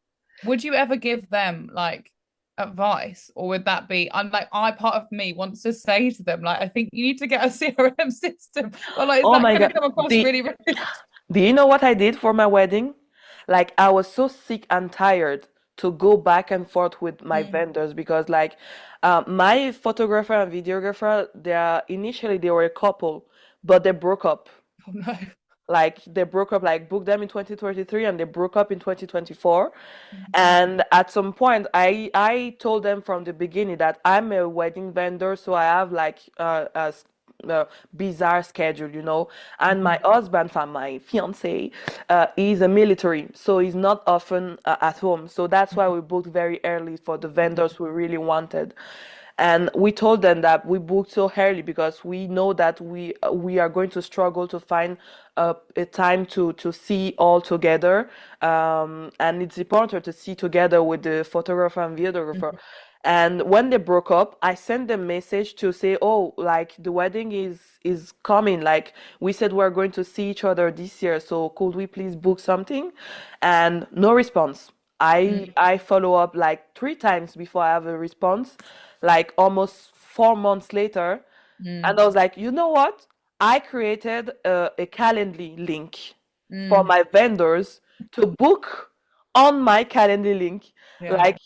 would you ever give them like advice, or would that be? I'm like, I part of me wants to say to them, like, I think you need to get a CRM system, but like, is Oh that my going to God. come across really rude? Do you know what I did for my wedding? Like I was so sick and tired to go back and forth with my Mm. vendors because like my photographer and videographer, initially they were a couple, but they broke up. Oh no. Like they broke up, like booked them in 2023 and they broke up in 2024. Mhm. And at some point, I told them from the beginning that I'm a wedding vendor, so I have like a bizarre schedule, And my Mhm. husband, my fiance, is a military, so he's not often at home. So that's why we booked very early for the vendors we really wanted. And we told them that we booked so early because we know that we are going to struggle to find a time to see all together, and it's important to see together with the photographer and videographer. Mhm. And when they broke up, I sent them message to say, oh, like the wedding is coming. Like we said we're going to see each other this year, so could we please book something? And no response. I Mm, I follow up like 3 times before I have a response, like almost 4 months later. And mm, I was like, you know what? I created a Calendly link for mm. my vendors to book on my Calendly link. Yeah. Like,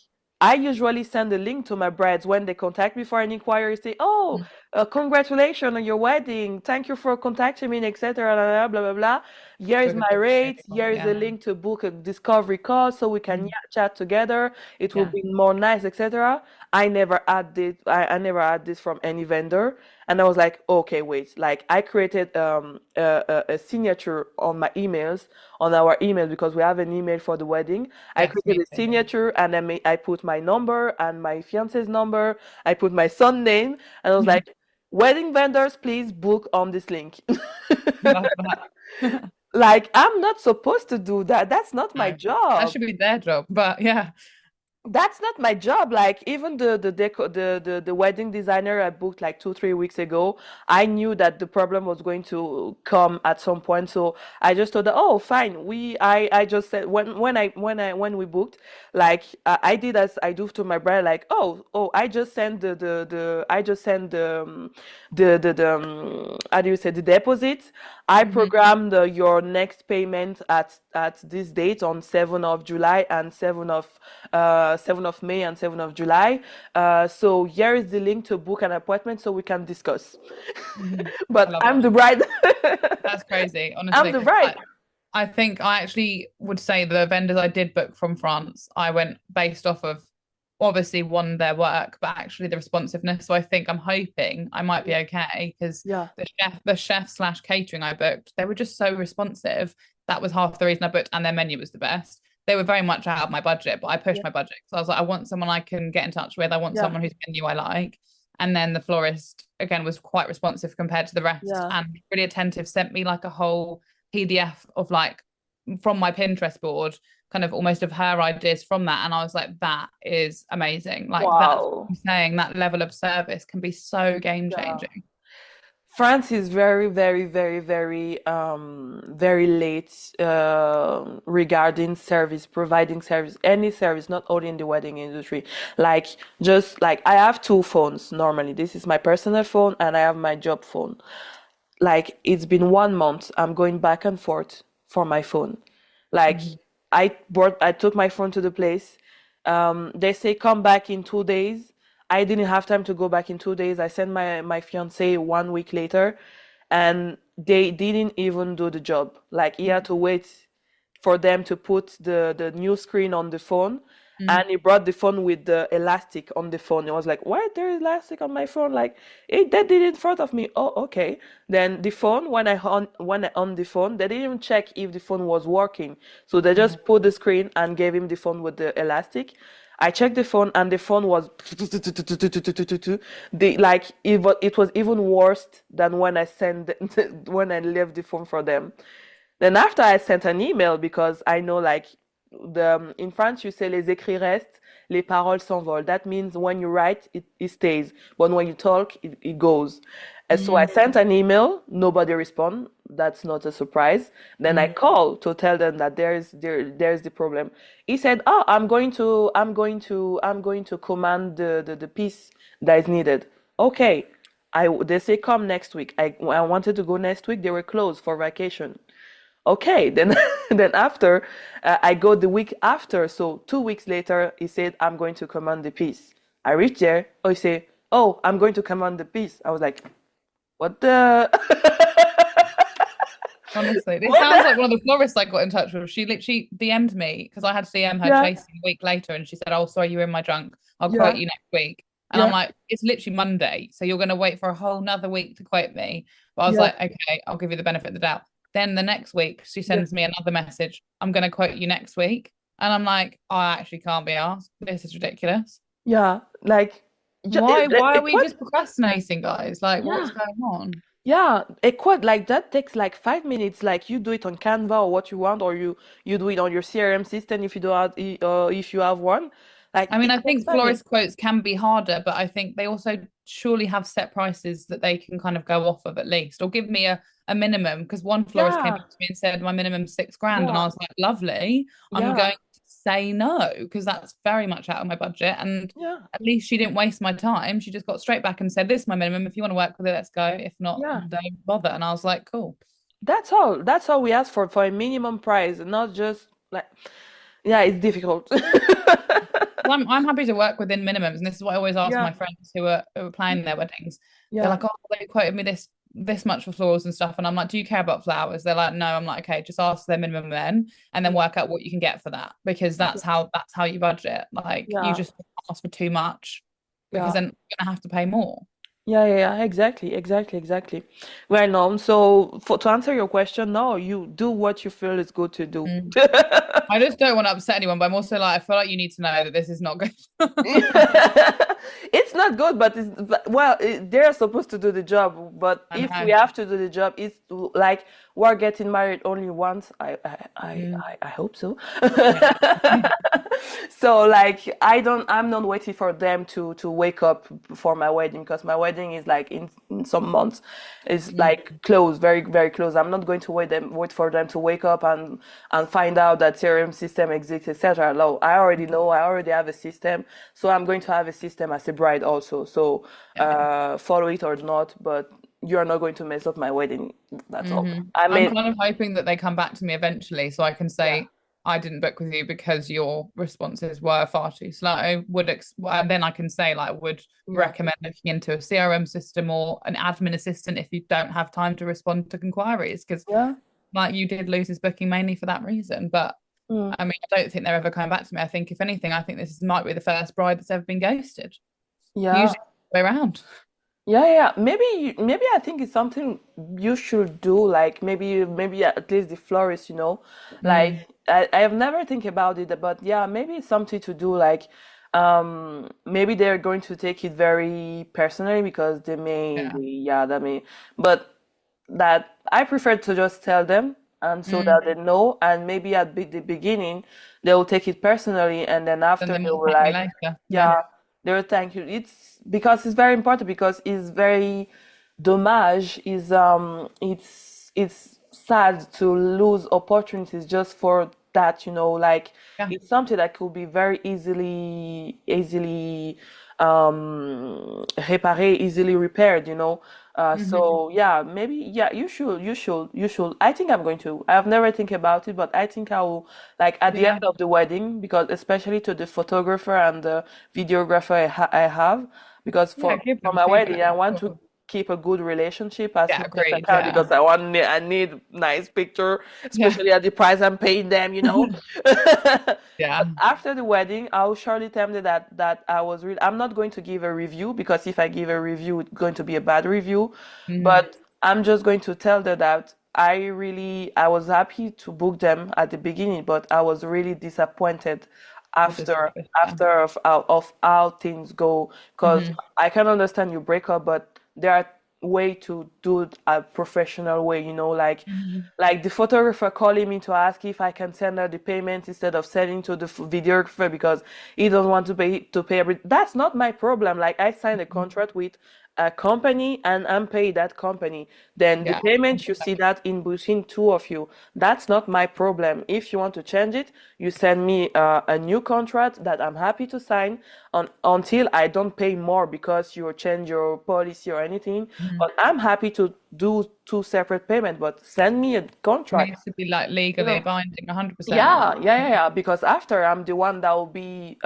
I usually send a link to my brides when they contact me for an inquiry, say, oh, Mm. congratulations on your wedding. Thank you for contacting me, etc. Blah, blah, blah, blah. Here is Book a my rate. video. Here is a Yeah. link to book a discovery call so we can Mm. chat together. It will Yeah. be more nice, etc. I never had this from any vendor. And I was like, okay, wait. Like I created a signature on my emails, on our email, because we have an email for the wedding. I Yes, me created a too. signature and I put my number and my fiance's number. I put my son name and I was like, wedding vendors, please book on this link. Love that. Like I'm not supposed to do that. That's not my No, that job. should be their job. But yeah. That's not my job. Like even the wedding designer I booked like 2 3 weeks ago, I knew that the problem was going to come at some point. So I just told her, oh, fine. I just said when we booked, like I did as I do to my bride, like I just sent the I just sent the how do you say, the deposit. I Hmm. programmed your next payment at this date on 7th of July and 7th of May and 7th of July. So here is the link to book an appointment so we can discuss. Hmm. I But love I'm that. the bride. That's crazy, I'm honestly. the bride. I think I actually would say the vendors I did book from France, I went based off of obviously one, their work, but actually the responsiveness. So I think I'm hoping I might be okay because Yeah, the chef slash catering I booked, they were just so responsive. That was half the reason I booked, and their menu was the best. They were very much out of my budget, but I pushed yeah, my budget. So I was like, I want someone I can get in touch with. I want yeah, someone whose menu I like. And then the florist again was quite responsive compared to the rest yeah. and really attentive, sent me like a whole PDF of like from my Pinterest board, kind of almost of her ideas from that. And I was like, that is amazing. Like that's what Wow. I'm saying, that level of service can be so game Yeah. changing. France is very, very, very, very late regarding service, providing service, any service, not only in the wedding industry. Like, just like I have two phones normally. This is my personal phone and I have my job phone. Like, it's been 1 month. I'm going back and forth for my phone. Like, Mm-hmm. I took my phone to the place. They say come back in 2 days. I didn't have time to go back in 2 days. I sent my fiance 1 week later, and they didn't even do the job. Like he had to wait for them to put the new screen on the phone, Mm-hmm. and he brought the phone with the elastic on the phone. It was like, why there is elastic on my phone? Like they did it in front of me. Oh, okay. Then the phone, when I on the phone, they didn't even check if the phone was working. So they just put the screen and gave him the phone with the elastic. I checked the phone and the phone was it was even worse than when I sent when I left the phone for them. Then after I sent an email because I know like in France you say les écrits restent, les paroles s'envolent. That means when you write it stays, but when you talk it goes. And so I sent an email, nobody respond. That's not a surprise. Then I call to tell them that there's the problem. He said, "Oh, I'm going to command the piece that is needed." Okay. They say come next week. I wanted to go next week. They were closed for vacation. Okay, then then after I go the week after, so 2 weeks later, he said, I'm going to command the piece. I reach there, he say, oh, I'm going to command the piece. I was like, what the Honestly, this what sounds the like one of the florists I got in touch with. She literally DM'd me because I had to DM her yeah, chasing a week later, and she said, "Oh, sorry, you're in my junk. I'll quote yeah, you next week." And I'm yeah, like, "It's literally Monday, so you're going to wait for a whole nother week to quote me." But I was yeah, like, "Okay, I'll give you the benefit of the doubt." Then the next week, she yeah, sends me another message. I'm going to quote you next week, and I'm like, I actually can't be asked. This is ridiculous. yeah. Like, Why are it we what? just procrastinating, guys? Like, what's Yeah. going on? Yeah, a quote like that takes like 5 minutes. Like you do it on Canva or what you want, or you do it on your CRM system if you don't have, if you have one. Like I mean, it's I think expensive. florist quotes can be harder, but I think they also surely have set prices that they can kind of go off of at least, or give me a minimum. Because one florist came Yeah, up to me and said my minimum 6 grand, and yeah, I was like, lovely. I'm yeah, going to say no because that's very much out of my budget. And yeah, at least she didn't waste my time. She just got straight back and said, this is my minimum. If you want to work with it, let's go. If not, yeah. don't bother. And I was like, cool. That's all. That's all we ask for a minimum price, not just like, yeah, it's difficult. Well, I'm happy to work within minimums, and this is what I always ask Yeah, my friends who are planning their weddings. They're yeah, like, "Oh, they quoted me this much for flowers and stuff," and I'm like, "Do you care about flowers?" They're like, "No." I'm like, "Okay, just ask their minimum then, and then yeah, work out what you can get for that, because that's how you budget. Like, you yeah, just ask for too much, because yeah. then you're gonna have to pay more." Yeah, yeah, yeah, exactly, exactly, exactly. Well, no, so to answer your question, no, you do what you feel is good to do. Mm. I just don't want to upset anyone, but I'm also like, I feel like you need to know that this is not good. It's not good, but well, they're supposed to do the job. But I if we know. have to do the job, it's like we're getting married only once. Mm. I hope so. Yeah. So like I'm not waiting for them to wake up for my wedding because my wedding is like in some months. It's like Mm. close, very, very close. I'm not going to wait for them to wake up and find out that CRM system exists, etc. No, I already know, I already have a system, so I'm going to have a system as a bride also. So Yeah. follow it or not, but you're not going to mess up my wedding. That's all. I I'm mean, kind of hoping that they come back to me eventually so I can yeah, say I didn't book with you because your responses were far too slow. And then I can say like would yeah, recommend looking into a CRM system or an admin assistant if you don't have time to respond to inquiries because yeah, like you did lose this booking mainly for that reason. But mm, I mean, I don't think they're ever coming back to me. I think if anything, I think might be the first bride that's ever been ghosted. yeah. Usually the way around. Yeah, yeah. Maybe I think it's something you should do. Like maybe at least the florist, Like Mm, I have never think about it, but yeah, maybe it's something to do. Like maybe they're going to take it very personally because yeah. yeah, that may. But that I prefer to just tell them and so Mm. that they know. And maybe at the beginning they will take it personally, and then Then after they they might will thank me like, later. Yeah. yeah, they will thank you. It's because it's very important because it's very dommage. It's sad to lose opportunities just for that. Like Yeah. it's something that could be very easily réparé, easily repaired. Hmm. So yeah, maybe yeah, you should. I think I'm going to. I've never think about it, but I think I will like at the Yeah. end of the wedding because especially to the photographer and the videographer I have because Yeah. for Give for them my wedding feedback. I want to Cool. keep a good relationship as Yeah. much as I Agreed. can Yeah. because I need nice picture, Yeah. especially at the price I'm paying them. Yeah. But after the wedding, I'll surely tell them that I was really. I'm not going to give a review because if I give a review, it's going to be a bad review. Hmm. But I'm just going to tell them that I was happy to book them at the beginning, but I was really disappointed With the after service. Yeah. of how things go. Because Hmm. I can understand you break up, but there are way to do it a professional way. Like Hmm. the photographer calling me to ask if I can send her the payment instead of sending to the videographer because he doesn't want to pay every. That's not my problem. Like I signed a contract with a company and I'm paid that company. Then the Yeah. payment you see that in between two of you. That's not my problem. If you want to change it, you send me a new contract that I'm happy to sign until I don't pay more because you change your policy or anything. Mhm. But I'm happy to do two separate payments, but send me a It contract. needs to be like You legally know, binding 100%. yeah, yeah, yeah, yeah. Because after I'm the one that will be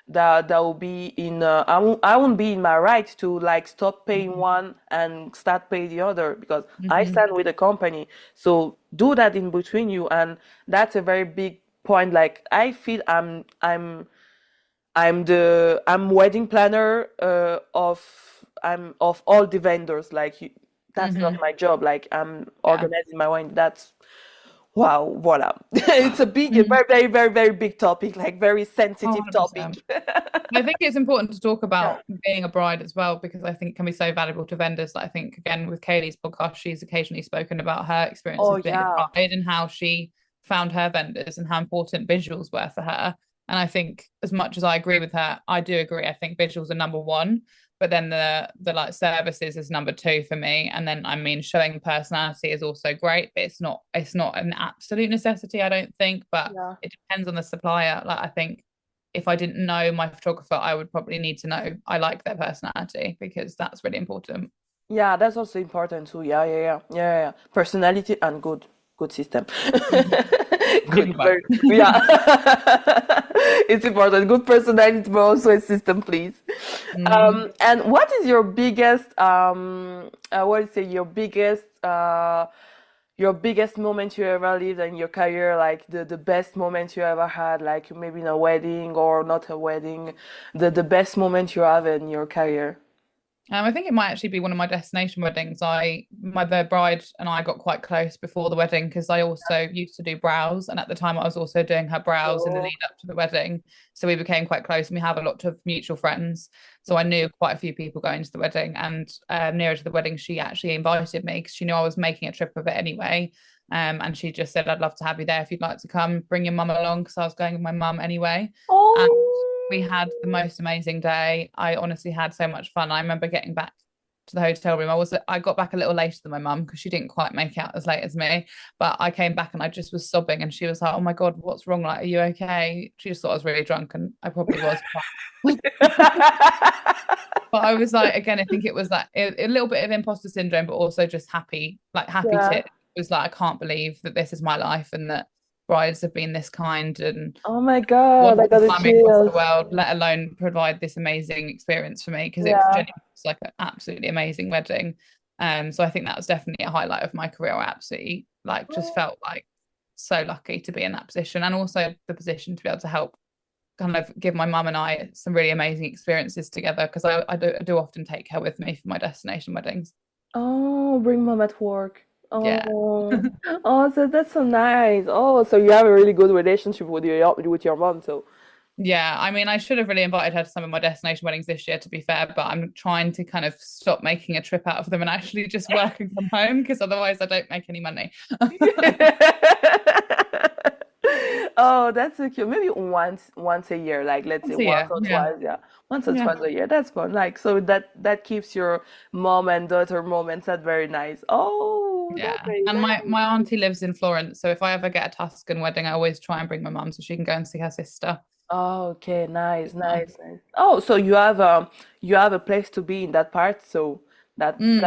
that will be in I won't be in my right to like stop paying one and start paying the other because I Hmm. stand with the company. So do that in between you, and that's a very big point. Like I feel I'm wedding planner of all the vendors. Like that's not Hmm. my job. Like I'm Yeah. organizing my wedding. That's wow, voila. It's a Mhm. very, very, very, very big topic, like very Oh, sensitive topic. 100%. I think it's important to talk Yeah. about being a bride as well because I think it can be so valuable to vendors. Like, I think again with Kaylee's podcast, she's occasionally spoken about her Oh experiences being a yeah. bride and how she found her vendors and how important visuals were for her. And I think as much as I agree with her, I do agree. I think visuals are number one, but then the like services is number two for me. And then I mean showing personality is also great, but it's not an absolute necessity, I don't think. But Yeah. it depends on the supplier. Like I think if I didn't know my photographer, I would probably need to know I like their personality because that's really important. Yeah, that's also important too. Yeah. Personality and good system. Good, But very, yeah. It's important. Good personality, but also a system, please. And what is your biggest, what is it, your biggest moment you ever lived in your career, like the best moment you ever had, like maybe in a wedding or not a wedding, the best moment you have in your career? I think it might actually be one of my destination weddings. The bride and I got quite close before the wedding because I also used to do brows, and at the time I was also doing her brows in the Oh. lead up to the wedding. So we became quite close, and we have a lot of mutual friends. So I knew quite a few people going to the wedding, and nearer to the wedding, she actually invited me because she knew I was making a trip of it anyway. And she just said, "I'd love to have you there if you'd like to come. Bring your mum along," because I was going with my mum anyway. And we had the most amazing day. I honestly had so much fun. I remember getting back to the hotel room. I got back a little later than my mum because she didn't quite make it out as late as me. But I came back and I just was sobbing, and she was like, "Oh my God, what's wrong? Like, are you okay?" She just thought I was really drunk, and I probably was. But I was like, again, I think it was like a little bit of imposter syndrome, but also just happy, like happy to Yeah. it was like, I can't believe that this is my life and that brides have been this kind and Oh my God, want I to got the fly me across the chills. world, let alone provide this amazing experience for me because it Yeah. genuinely was like an absolutely amazing wedding. So I think that was definitely a highlight of my career. I absolutely like just felt like so lucky to be in that position and also the position to be able to help kind of give my mum and I some really amazing experiences together because I do often take her with me for my destination weddings. Oh, bring mom at work. Yeah. Oh, oh, so that's so nice. Oh, so you have a really good relationship with your mom, so. Yeah, I mean, I should have really invited her to some of my destination weddings this year, to be fair, but I'm trying to kind of stop making a trip out of them and actually just working from home because otherwise I don't make any money. Oh, that's so cute. Maybe once a year, like let's say Once a once year. or Yeah. twice, yeah. Once or Yeah. twice a year. That's fun. Like so that keeps your mom and daughter moments that very nice. Oh, that's Yeah. very And my nice. my auntie lives in Florence, so if I ever get a Tuscan wedding, I always try and bring my mum so she can go and see her sister. Oh, okay, nice, It's nice. nice. Oh, so you have a place to be in that part, so that can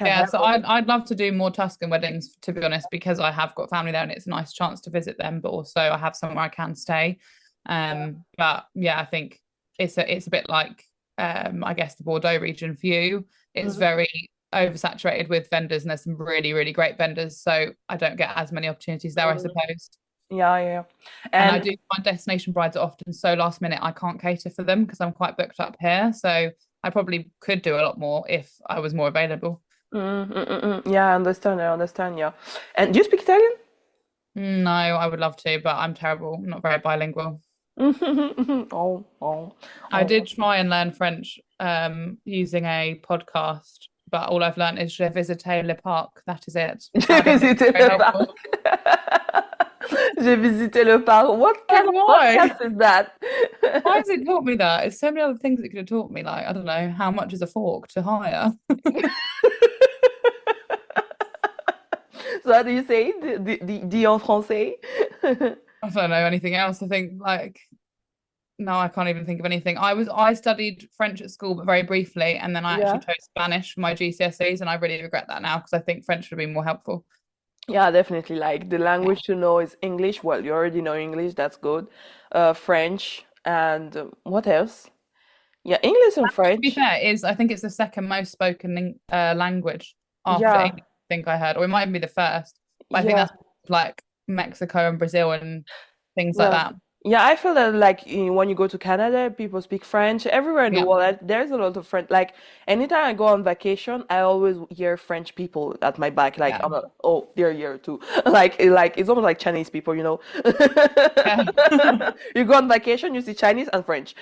Yeah, help so us. I'd love to do more Tuscan weddings, to be honest, because I have got family there and it's a nice chance to visit them, but also I have somewhere I can stay. But yeah, I think it's a bit like I guess the Bordeaux region for you. It's Mhm. very oversaturated with vendors and there's some really, really great vendors. So I don't get as many opportunities there, I Mm. suppose. Yeah. And I And do find destination brides are often so last minute, I can't cater for them because I'm quite booked up here. So I probably could do a lot more if I was more available. yeah, I understand, yeah. And do you speak Italian? No, I would love to, but I'm terrible. I'm not very bilingual. Oh, oh, I oh. did try and learn French using a podcast, but all I've learned is Je visite le parc. That is it. So J'ai I don't think visité it's very le parc. helpful. J'ai visité le parc. What kind Like, of why? podcast is that? Why has it taught me that? It's so many other things it could have taught me. Like, I don't know, how much is a fork to hire? So how do you say it? Dit en français? I don't know anything else. I think like no, I can't even think of anything. I studied French at school, but very briefly, and then I actually Yeah. chose Spanish for my GCSEs, and I really regret that now because I think French would have been more helpful. Yeah, definitely. Like the Yeah. language to know is English. Well, you already know English, that's good. French and what else? Yeah, English and To be French. fair, I think it's the second most spoken language after Yeah, English, I think I heard, or it might even be the first. But I think yeah. that's like Mexico and Brazil and things like Yeah. that. Yeah, I feel that like when you go to Canada, people speak French. Everywhere in the Yeah. world, there's a lot of French. Like anytime I go on vacation, I always hear French people at my back. Like Yeah. I'm like, oh, they're here too. Like it's almost like Chinese people, you know. Yeah. You go on vacation, you see Chinese and French.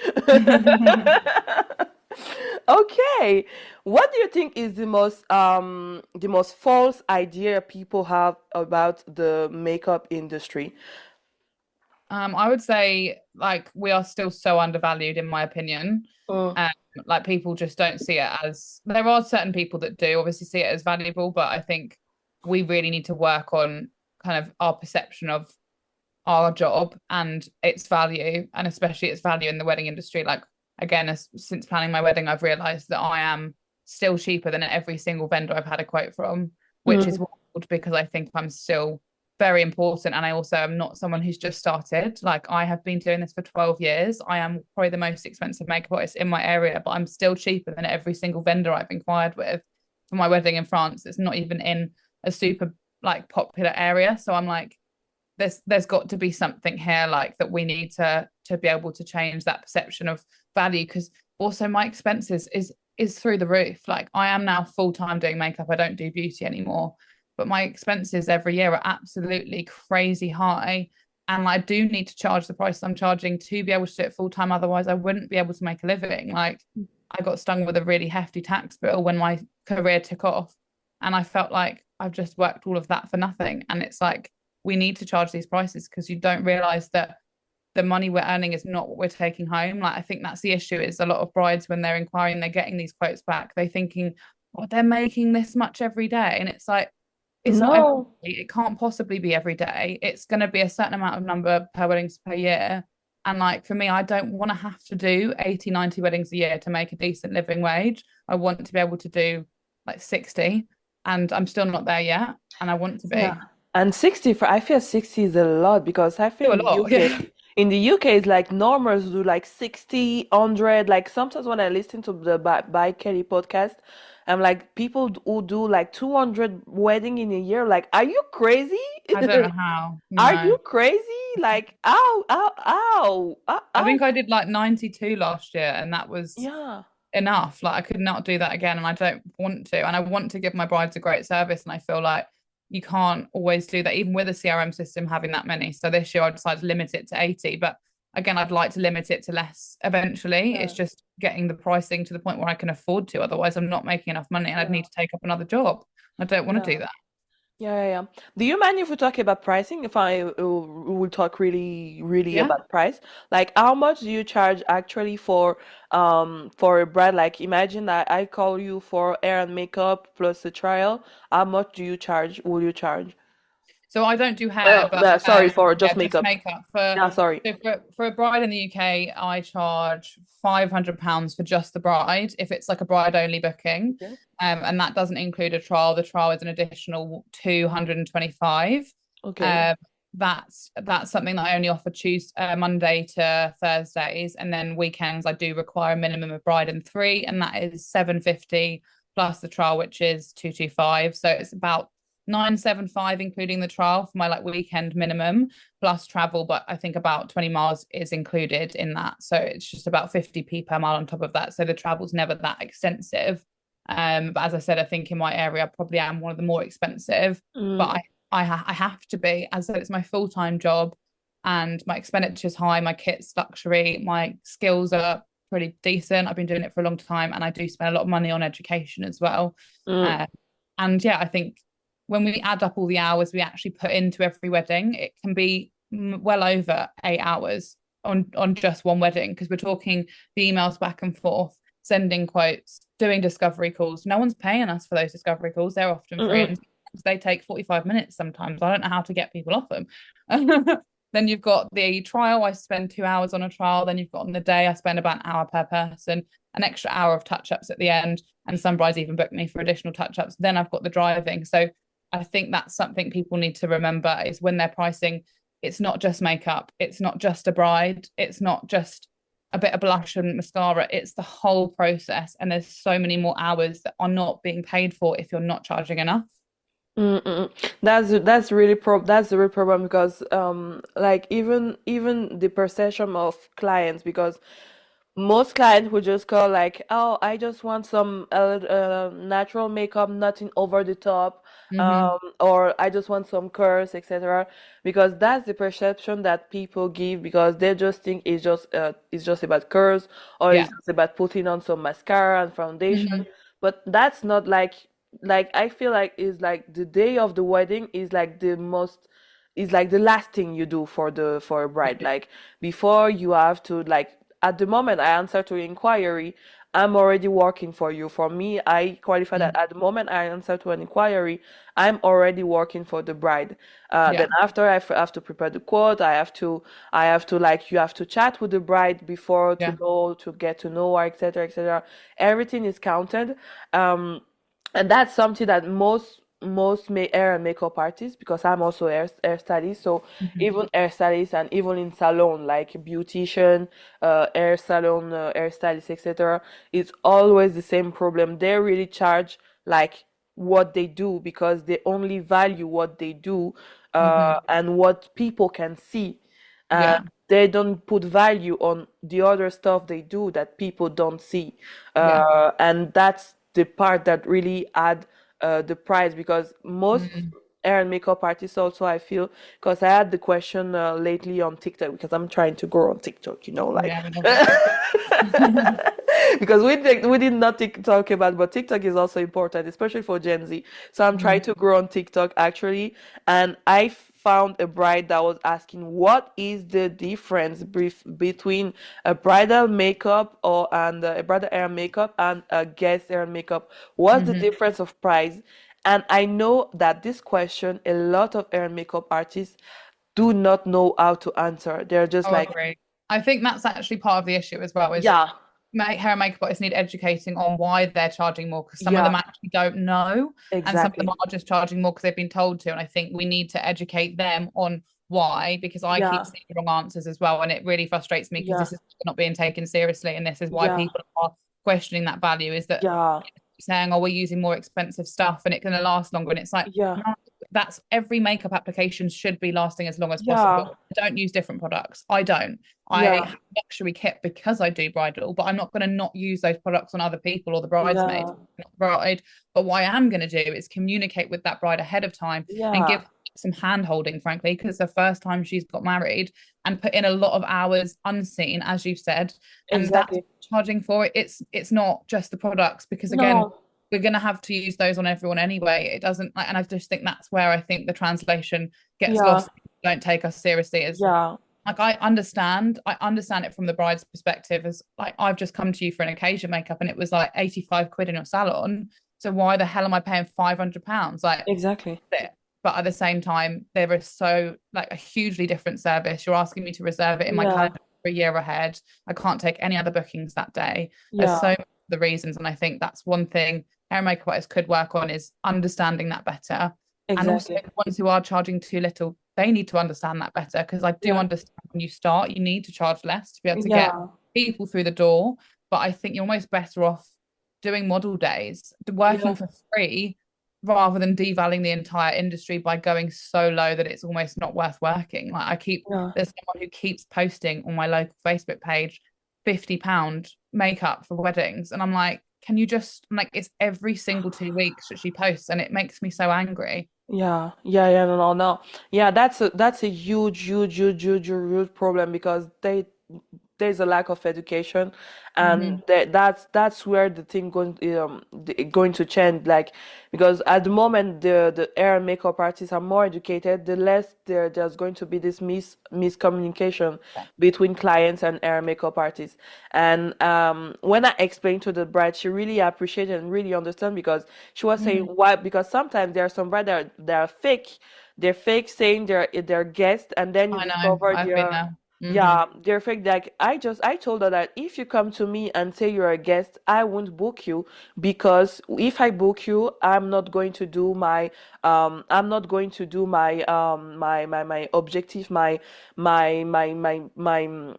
Okay, what do you think is the most false idea people have about the makeup industry? I would say like we are still so undervalued in my opinion. Mm, Um, like people just don't see it as there are certain people that do obviously see it as valuable, but I think we really need to work on kind of our perception of our job and its value, and especially its value in the wedding industry. Like again, since planning my wedding, I've realized that I am still cheaper than every single vendor I've had a quote from, which is mm, wild because I think I'm still very important. And I also am not someone who's just started. Like I have been doing this for 12 years. I am probably the most expensive makeup artist in my area, but I'm still cheaper than every single vendor I've inquired with for my wedding in France. It's not even in a super like popular area. So I'm like, there's got to be something here like that we need to be able to change that perception of value, because also my expenses is through the roof. Like I am now full-time doing makeup. I don't do beauty anymore, but my expenses every year are absolutely crazy high, and I do need to charge the price I'm charging to be able to do it full-time. Otherwise I wouldn't be able to make a living. Like I got stung with a really hefty tax bill when my career took off, and I felt like I've just worked all of that for nothing. And it's like we need to charge these prices because you don't realize that the money we're earning is not what we're taking home. Like I think that's the issue, is a lot of brides when they're inquiring, they're getting these quotes back, they're thinking, oh, they're making this much every day. And it's like, it's not every no. day. It can't possibly be every day. It's going to be a certain amount of number per weddings per year. And like for me, I don't want to have to do 80, 90 weddings a year to make a decent living wage. I want to be able to do like 60, and I'm still not there yet. And I want to Yeah. be. And 60 for I feel 60 is a lot because I feel Do in a the lot. UK Yeah. it's like normals do like 60, 100. Like sometimes when I listen to the by Kelly podcast, I'm like people who do like 200 wedding in a year, like are you crazy? I don't know how. Are No. you crazy? Like ow, ow, ow, ow, I ow. think I did like 92 last year, and that was Yeah. enough. Like I could not do that again, and I don't want to. And I want to give my brides a great service, and I feel like you can't always do that, even with a CRM system having that many. So this year I decided to limit it to 80, but again, I'd like to limit it to less eventually. It's Yeah. just getting the pricing to the point where I can afford to. Otherwise, I'm not making enough money, and I'd need Yeah. to take up another job. I don't want to do Yeah. that. Yeah, yeah, yeah. Do you mind if we talk about pricing? If I will talk really, really Yeah. about price, like how much do you charge actually for a brand? Like imagine that I call you for hair and makeup plus a trial. How much do you charge? Will you charge? So I don't do hair, but Sorry, for just yeah, just makeup. makeup. For Yeah, sorry. so for a bride in the UK, I charge £500 for just the bride if it's like a bride only booking, Okay. and that doesn't include a trial. The trial is an additional 225. Okay. Um, that's something that I only offer Monday to Thursdays, and then weekends I do require a minimum of bride and three, and that is 750 plus the trial, which is 225. So it's about 975 including the trial for my like weekend minimum plus travel, but I think about 20 miles is included in that, so it's just about 50p per mile on top of that, so the travel's never that extensive. But as I said, I think in my area I probably am one of the more expensive, but Mm, I have to be. As I said, it's my full-time job and my expenditure's high, my kit's luxury, my skills are pretty decent. I've been doing it for a long time, and I do spend a lot of money on education as well. mm, uh, and yeah, I think when we add up all the hours we actually put into every wedding, it can be well over 8 hours on just one wedding, because we're talking the emails back and forth, sending quotes, doing discovery calls. No one's paying us for those discovery calls. They're often mm, free, mm. and they take 45 minutes sometimes. I don't know how to get people off them. Then you've got the trial. I spend 2 hours on a trial. Then you've got on the day, I spend about an hour per person, an extra hour of touch ups at the end. And some brides even book me for additional touch ups. Then I've got the driving. So I think that's something people need to remember, is when they're pricing, it's not just makeup, it's not just a bride, it's not just a bit of blush and mascara, it's the whole process. And there's so many more hours that are not being paid for if you're not charging enough. Mm-mm. That's really that's the real problem because like even the perception of clients, because most clients would just call like, oh, I just want some natural makeup, nothing over the top, Mm-hmm. or I just want some curls, etc. Because that's the perception that people give, because they just think it's just about curls, or it's Yeah. just about putting on some mascara and foundation. Mm-hmm. But that's not like I feel like is like the day of the wedding is like the most is like the last thing you do for a bride. Like before you have to like at the moment I answer to inquiry, I'm already working for you. For me, I qualify that Mm. at the moment I answer to an inquiry, I'm already working for the bride. Then Yeah. after have to prepare the quote, I have to like you have to chat with the bride before to Yeah. know to get to know her, etc., etc. Everything is counted. Um, and that's something that hair and makeup artists, because I'm also hairstylist, so Mhm. even hairstylists and even in salon like beautician, hair salon, hairstylist, etc., it's always the same problem. They really charge like what they do because they only value what they do, Mhm. and what people can see. uh, Yeah. they don't put value on the other stuff they do that people don't see, Yeah. and that's the part that really add the price, because most Mm. hair and makeup artists also, I feel, because I had the question lately on TikTok, because I'm trying to grow on TikTok, like Yeah, we love that TikTok. because we did not talk about, but TikTok is also important, especially for Gen Z. So I'm trying Mm. to grow on TikTok actually, and I found a bride that was asking what is the difference between a bridal makeup a bridal hair and makeup and a guest hair and makeup. What's the Mhm. difference of price? And I know that this question, a lot of hair and makeup artists do not know how to answer. They're just I like, agree. I think that's actually part of the issue as well, is yeah, hair and makeup artists need educating on why they're charging more, because some of them yeah, actually don't know, and some of them exactly. are just charging more because they've been told to. And I think we need to educate them on why, because I keep Yeah, seeing the wrong answers as well, and it really frustrates me because yeah, this is not being taken seriously, and this is why yeah, people are questioning that value. Is that yeah, saying, "Oh, we're using more expensive stuff and it's going to last longer," and it's like, yeah, no, that's every makeup application should be lasting as long as yeah, possible. I don't use different products. I don't. I yeah, have luxury kit because I do bridal, but I'm not going to not use those products on other people or the bridesmaids, yeah, not the bride. But what I am going to do is communicate with that bride ahead of time and yeah, give some hand holding, frankly, because it's the first time she's got married, and put in a lot of hours unseen, as you've said, and that's exactly. charging for it. It's not just the products, because again, No, we're going to have to use those on everyone anyway. It doesn't like, and I just think that's where I think the translation gets yeah, lost. Don't take us seriously as yeah, like I understand it from the bride's perspective, as like I've just come to you for an occasion makeup and it was like 85 quid in your salon. So why the hell am I paying £500? Like exactly. it. But at the same time, there is so like a hugely different service. You're asking me to reserve it in my Yeah, calendar for a year ahead. I can't take any other bookings that day. There's so yeah, many the reasons, and I think that's one thing hair and makeup artists could work on, is understanding that better. And also exactly. the ones who are charging too little, they need to understand that better, because I do Yeah, understand when you start, you need to charge less to be able to get yeah, people through the door. But I think you're almost better off doing model days, yeah, working for free, rather than devaluing the entire industry by going so low that it's almost not worth working. Like yeah, there's someone who keeps posting on my local Facebook page £50 makeup for weddings. And I'm like, can you just, I'm like, it's every single 2 weeks that she posts, and it makes me so angry. yeah, yeah, yeah, no, no, no. Yeah, that's a huge, huge, huge, huge, huge problem, because there's a lack of education, and Hmm. that's where the thing going to change, like, because at the moment the hair and makeup artists are more educated, the less there's going to be this miscommunication between clients and hair and makeup artists. And when I explained to the bride, she really appreciated and really understand, because she was saying Hmm. why, because sometimes there are some brides that are fake. They're fake, saying they're guests, and then you I know, discover I've been they're, there. Hmm. yeah, they're fake. Like I told her that if you come to me and say you're a guest, I won't book you, because if I book you, I'm not going to do my objective, my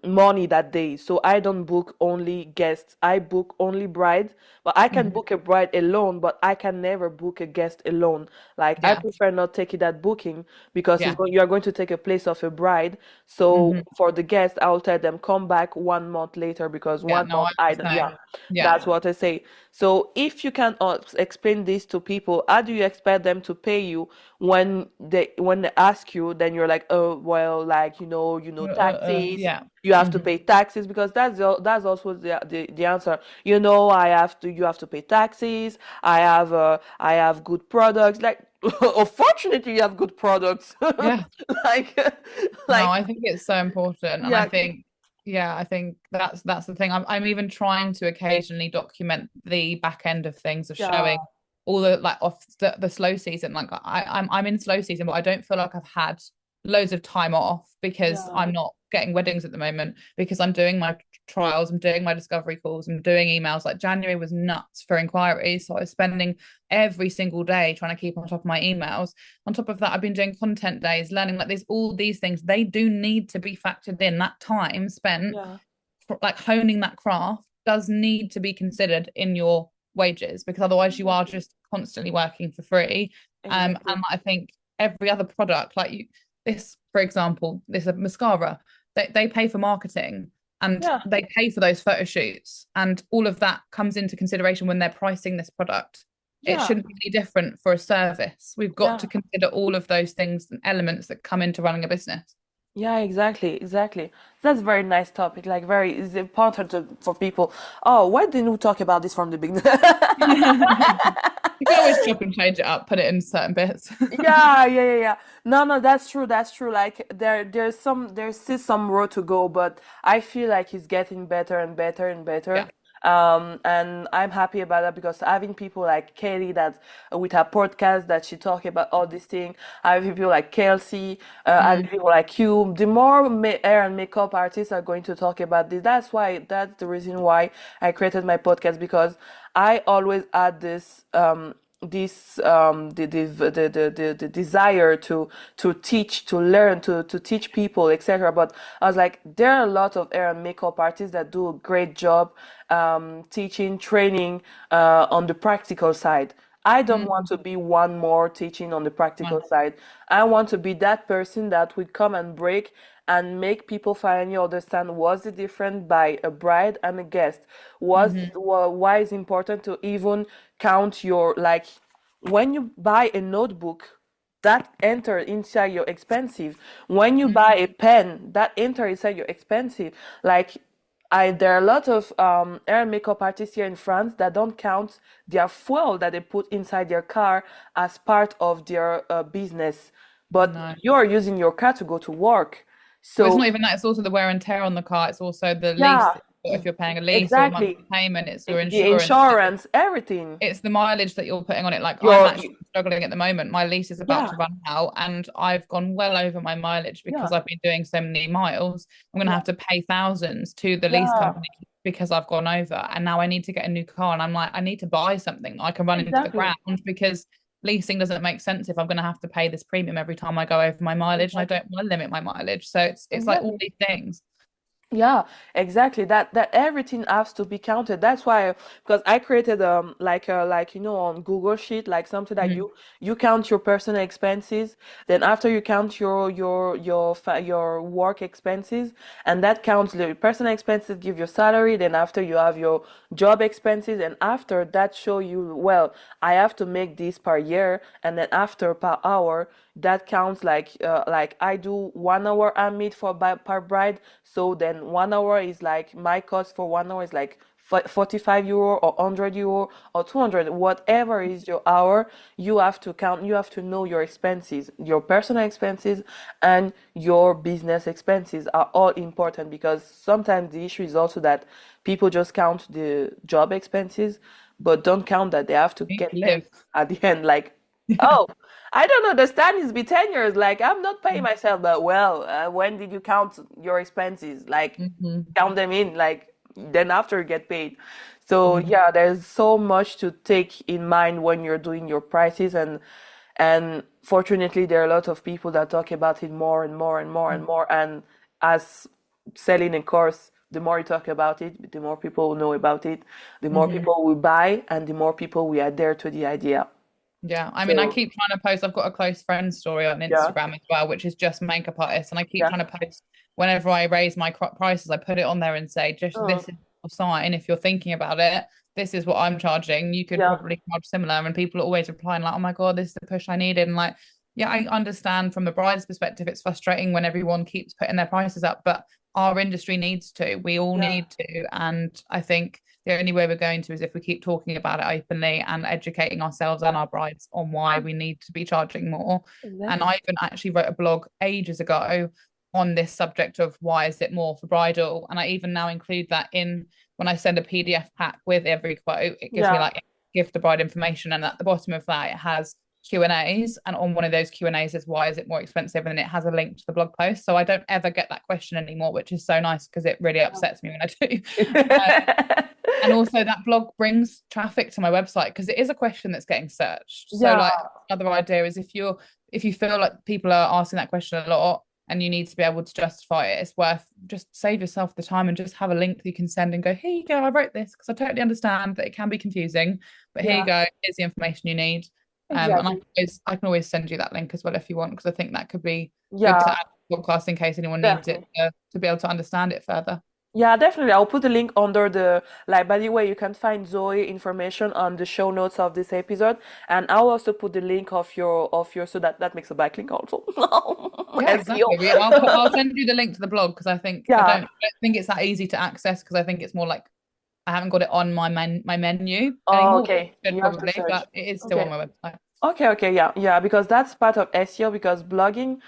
money that day. So I don't book only guests. I book only brides, but I can Hmm. book a bride alone, but I can never book a guest alone. Like I Yeah, prefer not taking that booking, because yeah, you are going to take a place of a bride. So hmm, for the guests, I'll tell them come back 1 month later, because yeah. one No, month I'm I the don't, yeah, same. Yeah. that's what I say. So if you can explain this to people, how do you expect them to pay you when they ask you? Then you're like, oh well, like, taxes. Yeah. You have to Hmm. pay taxes, because that's also the answer. You have to pay taxes. I have good products. Like, Unfortunately, you have good products. Yeah. Like, No, like, I think it's so important. And I yeah, think, yeah, I think that's the thing. I'm even trying to occasionally document the back end of things of yeah, showing all the like off the slow season. Like I'm in slow season, but I don't feel like I've had loads of time off because yeah, I'm not getting weddings at the moment because I'm doing my trials, I'm doing my discovery calls, I'm doing emails. Like January was nuts for inquiries. So I was spending every single day trying to keep on top of my emails. On top of that, I've been doing content days, learning like there's all these things. They do need to be factored in. That time spent yeah, like honing that craft does need to be considered in your wages because otherwise you are exactly, just constantly working for free. exactly. And I think every other product, like this, for example, this mascara, they pay for marketing and Yeah, they pay for those photo shoots, and all of that comes into consideration when they're pricing this product. It yeah, shouldn't be any different for a service. We've got yeah. to consider all of those things and elements that come into running a business. Yeah, exactly, exactly. That's a very nice topic. Like, very it's important for people. Oh, why didn't we talk about this from the beginning? You can always chop and change it up, put it in certain bits. Yeah, yeah, yeah, yeah. No, no, that's true. That's true. Like there's still some road to go, but I feel like it's getting better and better and better. Yeah. And I'm happy about that because having people like Kelly that with her podcast that she talk about all these things, having people like Kelsey, having Mm, people like you, the more hair and makeup artists are going to talk about this. That's the reason why I created my podcast because I always had the desire to teach, to learn, to teach people, etc. But I was like, there are a lot of hair and makeup artists that do a great job teaching, training on the practical side. I don't want mm, to be one more teaching on the practical fine. side. I want to be that person that would come and break and make people finally understand what's the difference by a bride and a guest. Hmm. Why it's important to even count your, like, when you buy a notebook, that enter inside your expensive. When you buy a pen, that enter inside your expensive. Like, there are a lot of hair and makeup artists here in France that don't count their fuel that they put inside their car as part of their business, but No. you're using your car to go to work. Well, it's So not even that. It's also the wear and tear on the car. It's also the lease. yeah, If you're paying a lease or a exactly. monthly payment, it's your The insurance. insurance, everything. It's the mileage that you're putting on it. Like I'm Your actually struggling at the moment. My lease is about yeah, to run out, and I've gone well over my mileage yeah, because I've been doing so many miles. I'm going to yeah, have to pay thousands to the lease yeah, company because I've gone over, and now I need to get a new car. And I'm like, I need to buy something I can run into the exactly, ground because leasing doesn't make sense if I'm going to have to pay this premium every time I go over my mileage, and I exactly, don't want to limit my mileage. So it's like all exactly. these things. Yeah, exactly. That everything has to be counted. That's why, because I created like on Google Sheet, like something that Mm, you count your personal expenses, then after you count your work expenses, and that counts the personal expenses, give your salary, then after you have your job expenses, and after that show you, well, I have to make this per year, and then after per hour, that counts like I do 1 hour I meet per bride, so then 1 hour is like my cost for 1 hour is like 45 euro or 100 euro or 200, whatever is your hour. You have to count, you have to know your expenses, your personal expenses and your business expenses are all important, because sometimes the issue is also that people just count the job expenses but don't count that they have to need get to paid live. at the end. Like, Yeah. oh, I don't understand. It's been 10 years. Like, I'm not paying myself, but well, when did you count your expenses? Like, Mhm. count them in, like, then after you get paid. So, Mhm. yeah, there's so much to take in mind when you're doing your prices. And fortunately, there are a lot of people that talk about it more and more and more and more. And as selling a course, the more you talk about it, the more people will know about it, the more Mhm. people will buy, and the more people will adhere to the idea. Yeah, I mean, I So, keep trying to post. I've got a close friend story on yeah, Instagram as well, which is just makeup artists, and I keep yeah. trying to post whenever I raise my prices. I put it on there and say, just this Oh, is your sign. If you're thinking about it, this is what I'm charging. You could yeah, probably charge similar. And people are always replying like, "Oh my God, this is the push I needed." And like, yeah, I understand from the bride's perspective, it's frustrating when everyone keeps putting their prices up, but our industry needs to. We all yeah, need to, and I think the only way we're going to is if we keep talking about it openly and educating ourselves and our brides on why we need to be charging more. And Exactly. I even actually wrote a blog ages ago on this subject of why is it more for bridal. And I even now include that in when I send a PDF pack with every quote, it gives me Yeah. like give the bride information. And at the bottom of that, it has Q&As. And on one of those Q&As is why is it more expensive? And then it has a link to the blog post. So I don't ever get that question anymore, which is so nice because it really upsets me when I do. And also that blog brings traffic to my website because it is a question that's getting searched. So Yeah. like another idea is if you feel like people are asking that question a lot and you need to be able to justify it, it's worth just save yourself the time and just have a link that you can send and go, here you go, I wrote this because I totally understand that it can be confusing, but here you Yeah. go, here's the information you need. And Exactly. I can always send you that link as well if you want, because I think that could be good Yeah. to add to the podcast in case anyone needs it Definitely. to be able to understand it further. Yeah, definitely. I'll put the link under the, like, by the way, you can find Zoe information on the show notes of this episode. And I'll also put the link of your, so that makes a backlink also. Yeah, SEO. exactly. I'll send you the link to the blog because Yeah. I don't think it's that easy to access because I think it's more like I haven't got it on my menu Oh, anymore. okay. Should You have to probably, search. but it is still on Okay. my website. Okay, yeah, yeah, because that's part of SEO because blogging,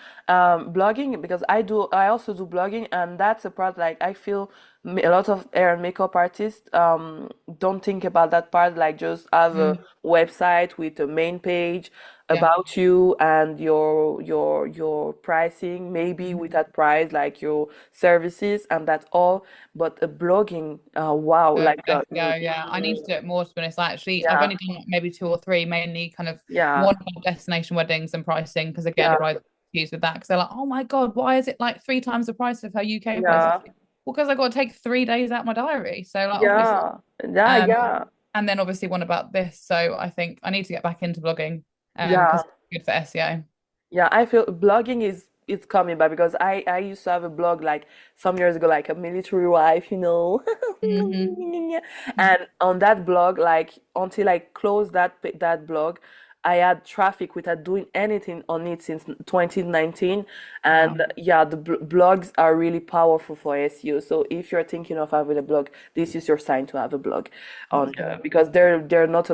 because I also do blogging, and that's a part like I feel a lot of hair and makeup artists don't think about that part, like just have a Mm, website with a main page yeah. about you and your pricing, maybe with Mhm. that price, like your services, and that's all. But blogging, wow, The like SEO, yeah. I need to do it more, to be honest. I've yeah, only done like maybe two or three, mainly kind of yeah, one about destination weddings and pricing, because again, yeah, brides are confused with that because they're like, oh my God, why is it like three times the price of her UK place? yeah. Well, because I got to take 3 days out of my diary. So like obviously, Yeah, yeah, um, yeah, and then obviously one about this. So I think I need to get back into blogging, yeah, because it's good for SEO. yeah. I feel blogging is it's coming back because I used to have a blog like some years ago, like a military wife, you know. Hmm. And on that blog, like until I closed that blog, I had traffic without doing anything on it since 2019. Wow. And yeah, the blogs are really powerful for SEO. So if you're thinking of having a blog, this is your sign to have a blog on Absolutely. because there are not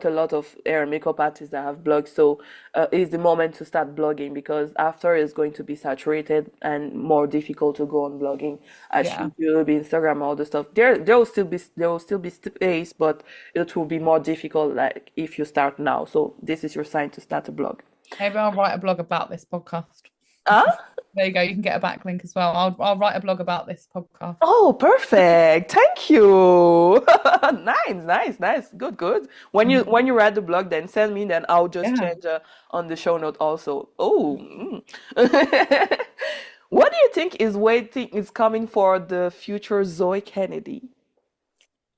a lot of hair and makeup artists that have blogs. So it's the moment to start blogging because after it's going to be saturated and more difficult to go on blogging as Yeah. YouTube, Instagram, all the stuff. There will still be space, but it will be more difficult like if you start now. So this is your sign to start a blog. Maybe I'll write a blog about this podcast. Ah, There you go. You can get a backlink as well. I'll write a blog about this podcast. oh, perfect. Thank you. Nice, nice, nice. Good, good. When you write the blog, then send me, then I'll just Yeah. change on the show note also. Oh. Mm. What do you think is coming for the future Zoe Kennedy?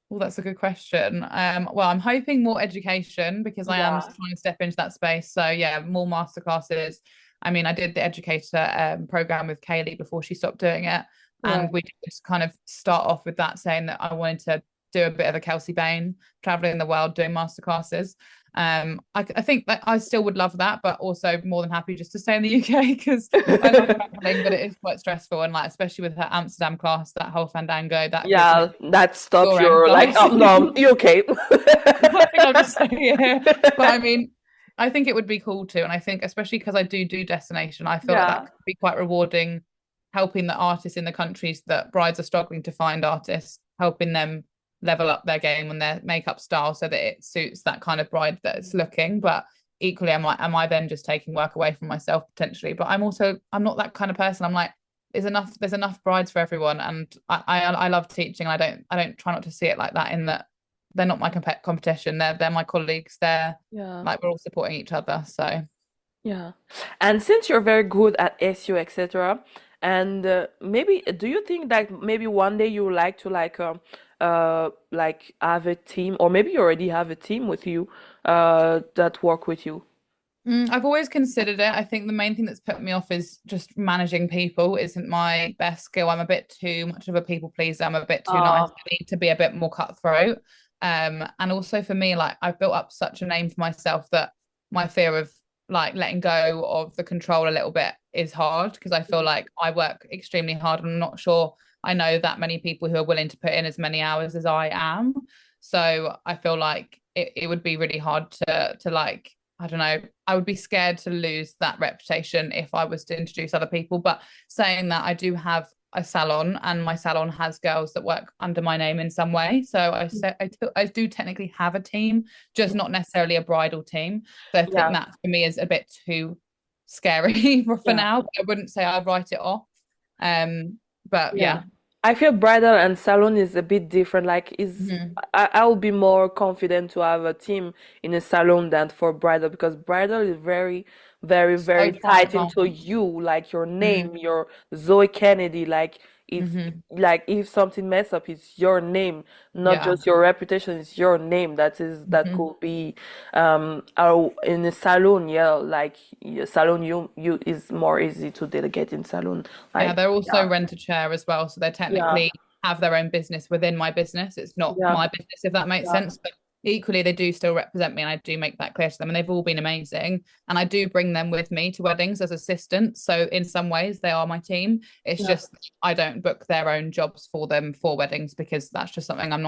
Well, that's a good question. Well, I'm hoping more education because I am Yeah. trying to step into that space. So yeah, more masterclasses. I mean, I did the educator program with Kaylee before she stopped doing it, Yeah. and we did just kind of start off with that, saying that I wanted to do a bit of a Kelsey Bain, traveling the world doing masterclasses. I think that I still would love that, but also more than happy just to stay in the UK because I love traveling, but it is quite stressful, and like especially with her Amsterdam class, that whole fandango that gives me Yeah, that stops your your like, oh anxiety. no, you okay? I think I'll just stay here. But I mean, I think it would be cool too. And I think, especially because I do destination, I feel like that Yeah. could be quite rewarding, helping the artists in the countries that brides are struggling to find artists, helping them level up their game and their makeup style so that it suits that kind of bride that is looking. But equally, am I then just taking work away from myself potentially? But I'm not that kind of person. I'm like, there's enough brides for everyone. And I love teaching. I don't try not to see it like that, in that they're not my competition. They're my colleagues. They're Yeah. like we're all supporting each other. So Yeah. And since you're very good at SEO, etc., and maybe do you think that maybe one day you would like to like have a team, or maybe you already have a team with you that work with you? I've always considered it. I think the main thing that's put me off is just managing people isn't my best skill. I'm a bit too much of a people pleaser. I'm a bit too nice. Uh, I need to be a bit more cutthroat. And also for me, like I've built up such a name for myself that my fear of like letting go of the control a little bit is hard because I feel like I work extremely hard and I'm not sure I know that many people who are willing to put in as many hours as I am. So I feel like it would be really hard to like, I don't know, I would be scared to lose that reputation if I was to introduce other people. But saying that, I do have a salon, and my salon has girls that work under my name in some way. So I do technically have a team, just not necessarily a bridal team. So I think Yeah, that for me is a bit too scary for yeah. now. I wouldn't say I'd write it off. But Yeah. yeah. I feel bridal and salon is a bit different. Like, is Mhm. I will be more confident to have a team in a salon than for bridal, because bridal is very, very, So very tight private. into you, like your Mm-hmm. name, your Zoe Kennedy. Like, Mm-hmm. if something mess up, it's your name, not Yeah. just your reputation. It's your name that Mm-hmm. could be in a salon. Yeah, like salon, you is more easy to delegate in salon. Yeah, Like, they're also yeah, rent a chair as well. So they yeah. technically have their own business within my business. It's not Yeah, my business, if that makes yeah, sense. But equally, they do still represent me, and I do make that clear to them. And they've all been amazing. And I do bring them with me to weddings as assistants. So in some ways, they are my team. It's yeah, just I don't book their own jobs for them for weddings, because that's just something I'm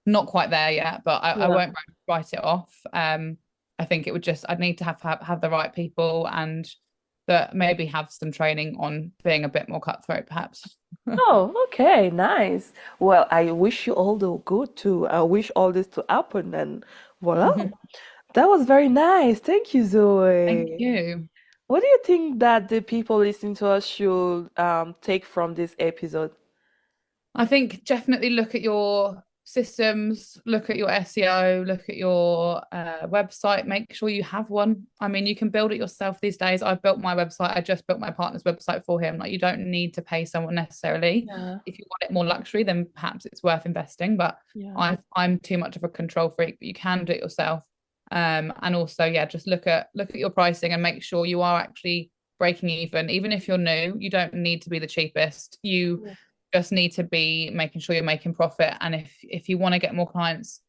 not quite there yet. But I yeah, won't write it off. I think it would just I'd need to have the right people, and that maybe have some training on being a bit more cutthroat, perhaps. Oh, okay, nice. Well, I wish you all the good too. I wish all this to happen, and voila. That was very nice. Thank you, Thank Zoe. you. What do you think that the people listening to us should take from this episode? I think definitely look at your systems, look at your SEO, look at your website, make sure you have one. I mean, you can build it yourself these days. I've built my website. I just built my partner's website for him. Like, you don't need to pay someone necessarily. Yeah, If you want it more luxury, then perhaps it's worth investing. But yeah, I'm too much of a control freak, but you can do it yourself. And also, yeah, just look at your pricing and make sure you are actually breaking even. Even if you're new, you don't need to be the cheapest. You yeah, just need to be making sure you're making profit. And if you want to get more clients,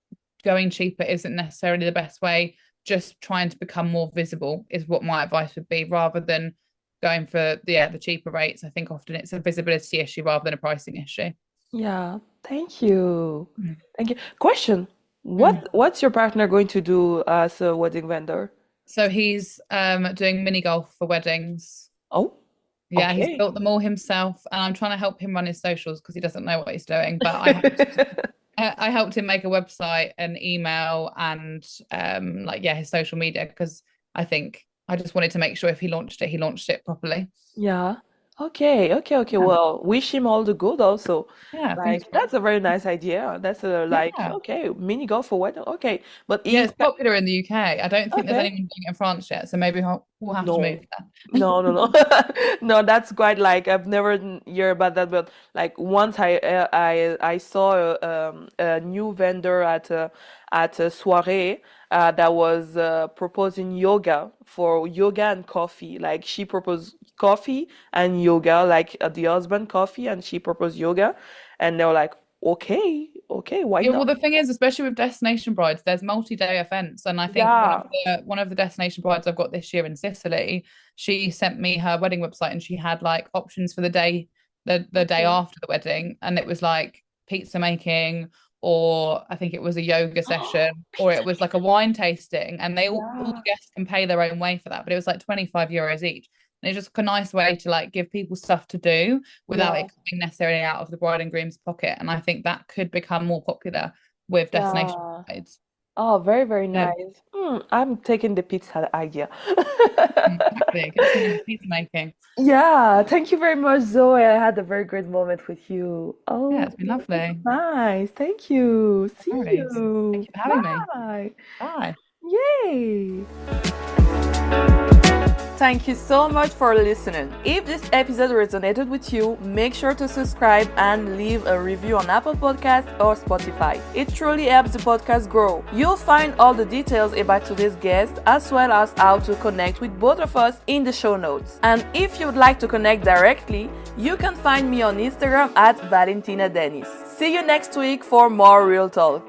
going cheaper isn't necessarily the best way. Just trying to become more visible is what my advice would be, rather than going for the cheaper rates. I think often it's a visibility issue rather than a pricing issue. yeah. Thank you. Mm. Thank you. Question: Mm. What's your partner going to do as a wedding vendor? So he's doing mini golf for weddings. Oh, Yeah, he's okay. built them all himself, and I'm trying to help him run his socials because he doesn't know what he's doing. But I helped him make a website, an email, and like, yeah, his social media, because I think I just wanted to make sure if he launched it properly. Yeah. Okay, okay, okay. Yeah, Well, wish him all the good also. yeah, thank Like, you. that's a very nice idea. That's a like, Yeah, okay, mini golf for wedding. Okay. But yeah, he's it's popular in the UK. I don't think there's okay. anyone doing it in France yet, so maybe we'll have to move No. there. No, no, no. No, that's quite like I've never hear about that, but like once I saw a new vendor at a soirée that was proposing yoga for yoga and coffee. Like, she proposed coffee and yoga, like the husband coffee, and she proposed yoga, and they were like, okay, okay, why Yeah, well, not? the thing is, especially with destination brides, there's multi-day events, and I think Yeah. one of the destination brides I've got this year in Sicily, she sent me her wedding website, and she had like options for the day Okay. after the wedding, and it was like pizza making, or I think it was a yoga session, or it was Pizza. like a wine tasting, and they all the Yeah. guests can pay their own way for that, but it was like 25 euros each. And it's just a nice way to like give people stuff to do without Yeah. it coming necessarily out of the bride and groom's pocket. And I think that could become more popular with destination Yeah. brides. Oh, very, very Yeah, nice. I'm taking the pizza idea. exactly. Get some into pizza making. Yeah, thank you very much, Zoe. I had a very great moment with you. Yeah, Oh, it's been lovely. nice. Thank you. See No worries. Thank you. you for having me. Bye. Bye. Yay. Thank you so much for listening. If this episode resonated with you, make sure to subscribe and leave a review on Apple Podcasts or Spotify. It truly helps the podcast grow. You'll find all the details about today's guest, as well as how to connect with both of us, in the show notes. And if you would like to connect directly, you can find me on Instagram at Valentina Dennis. See you next week for more real talk.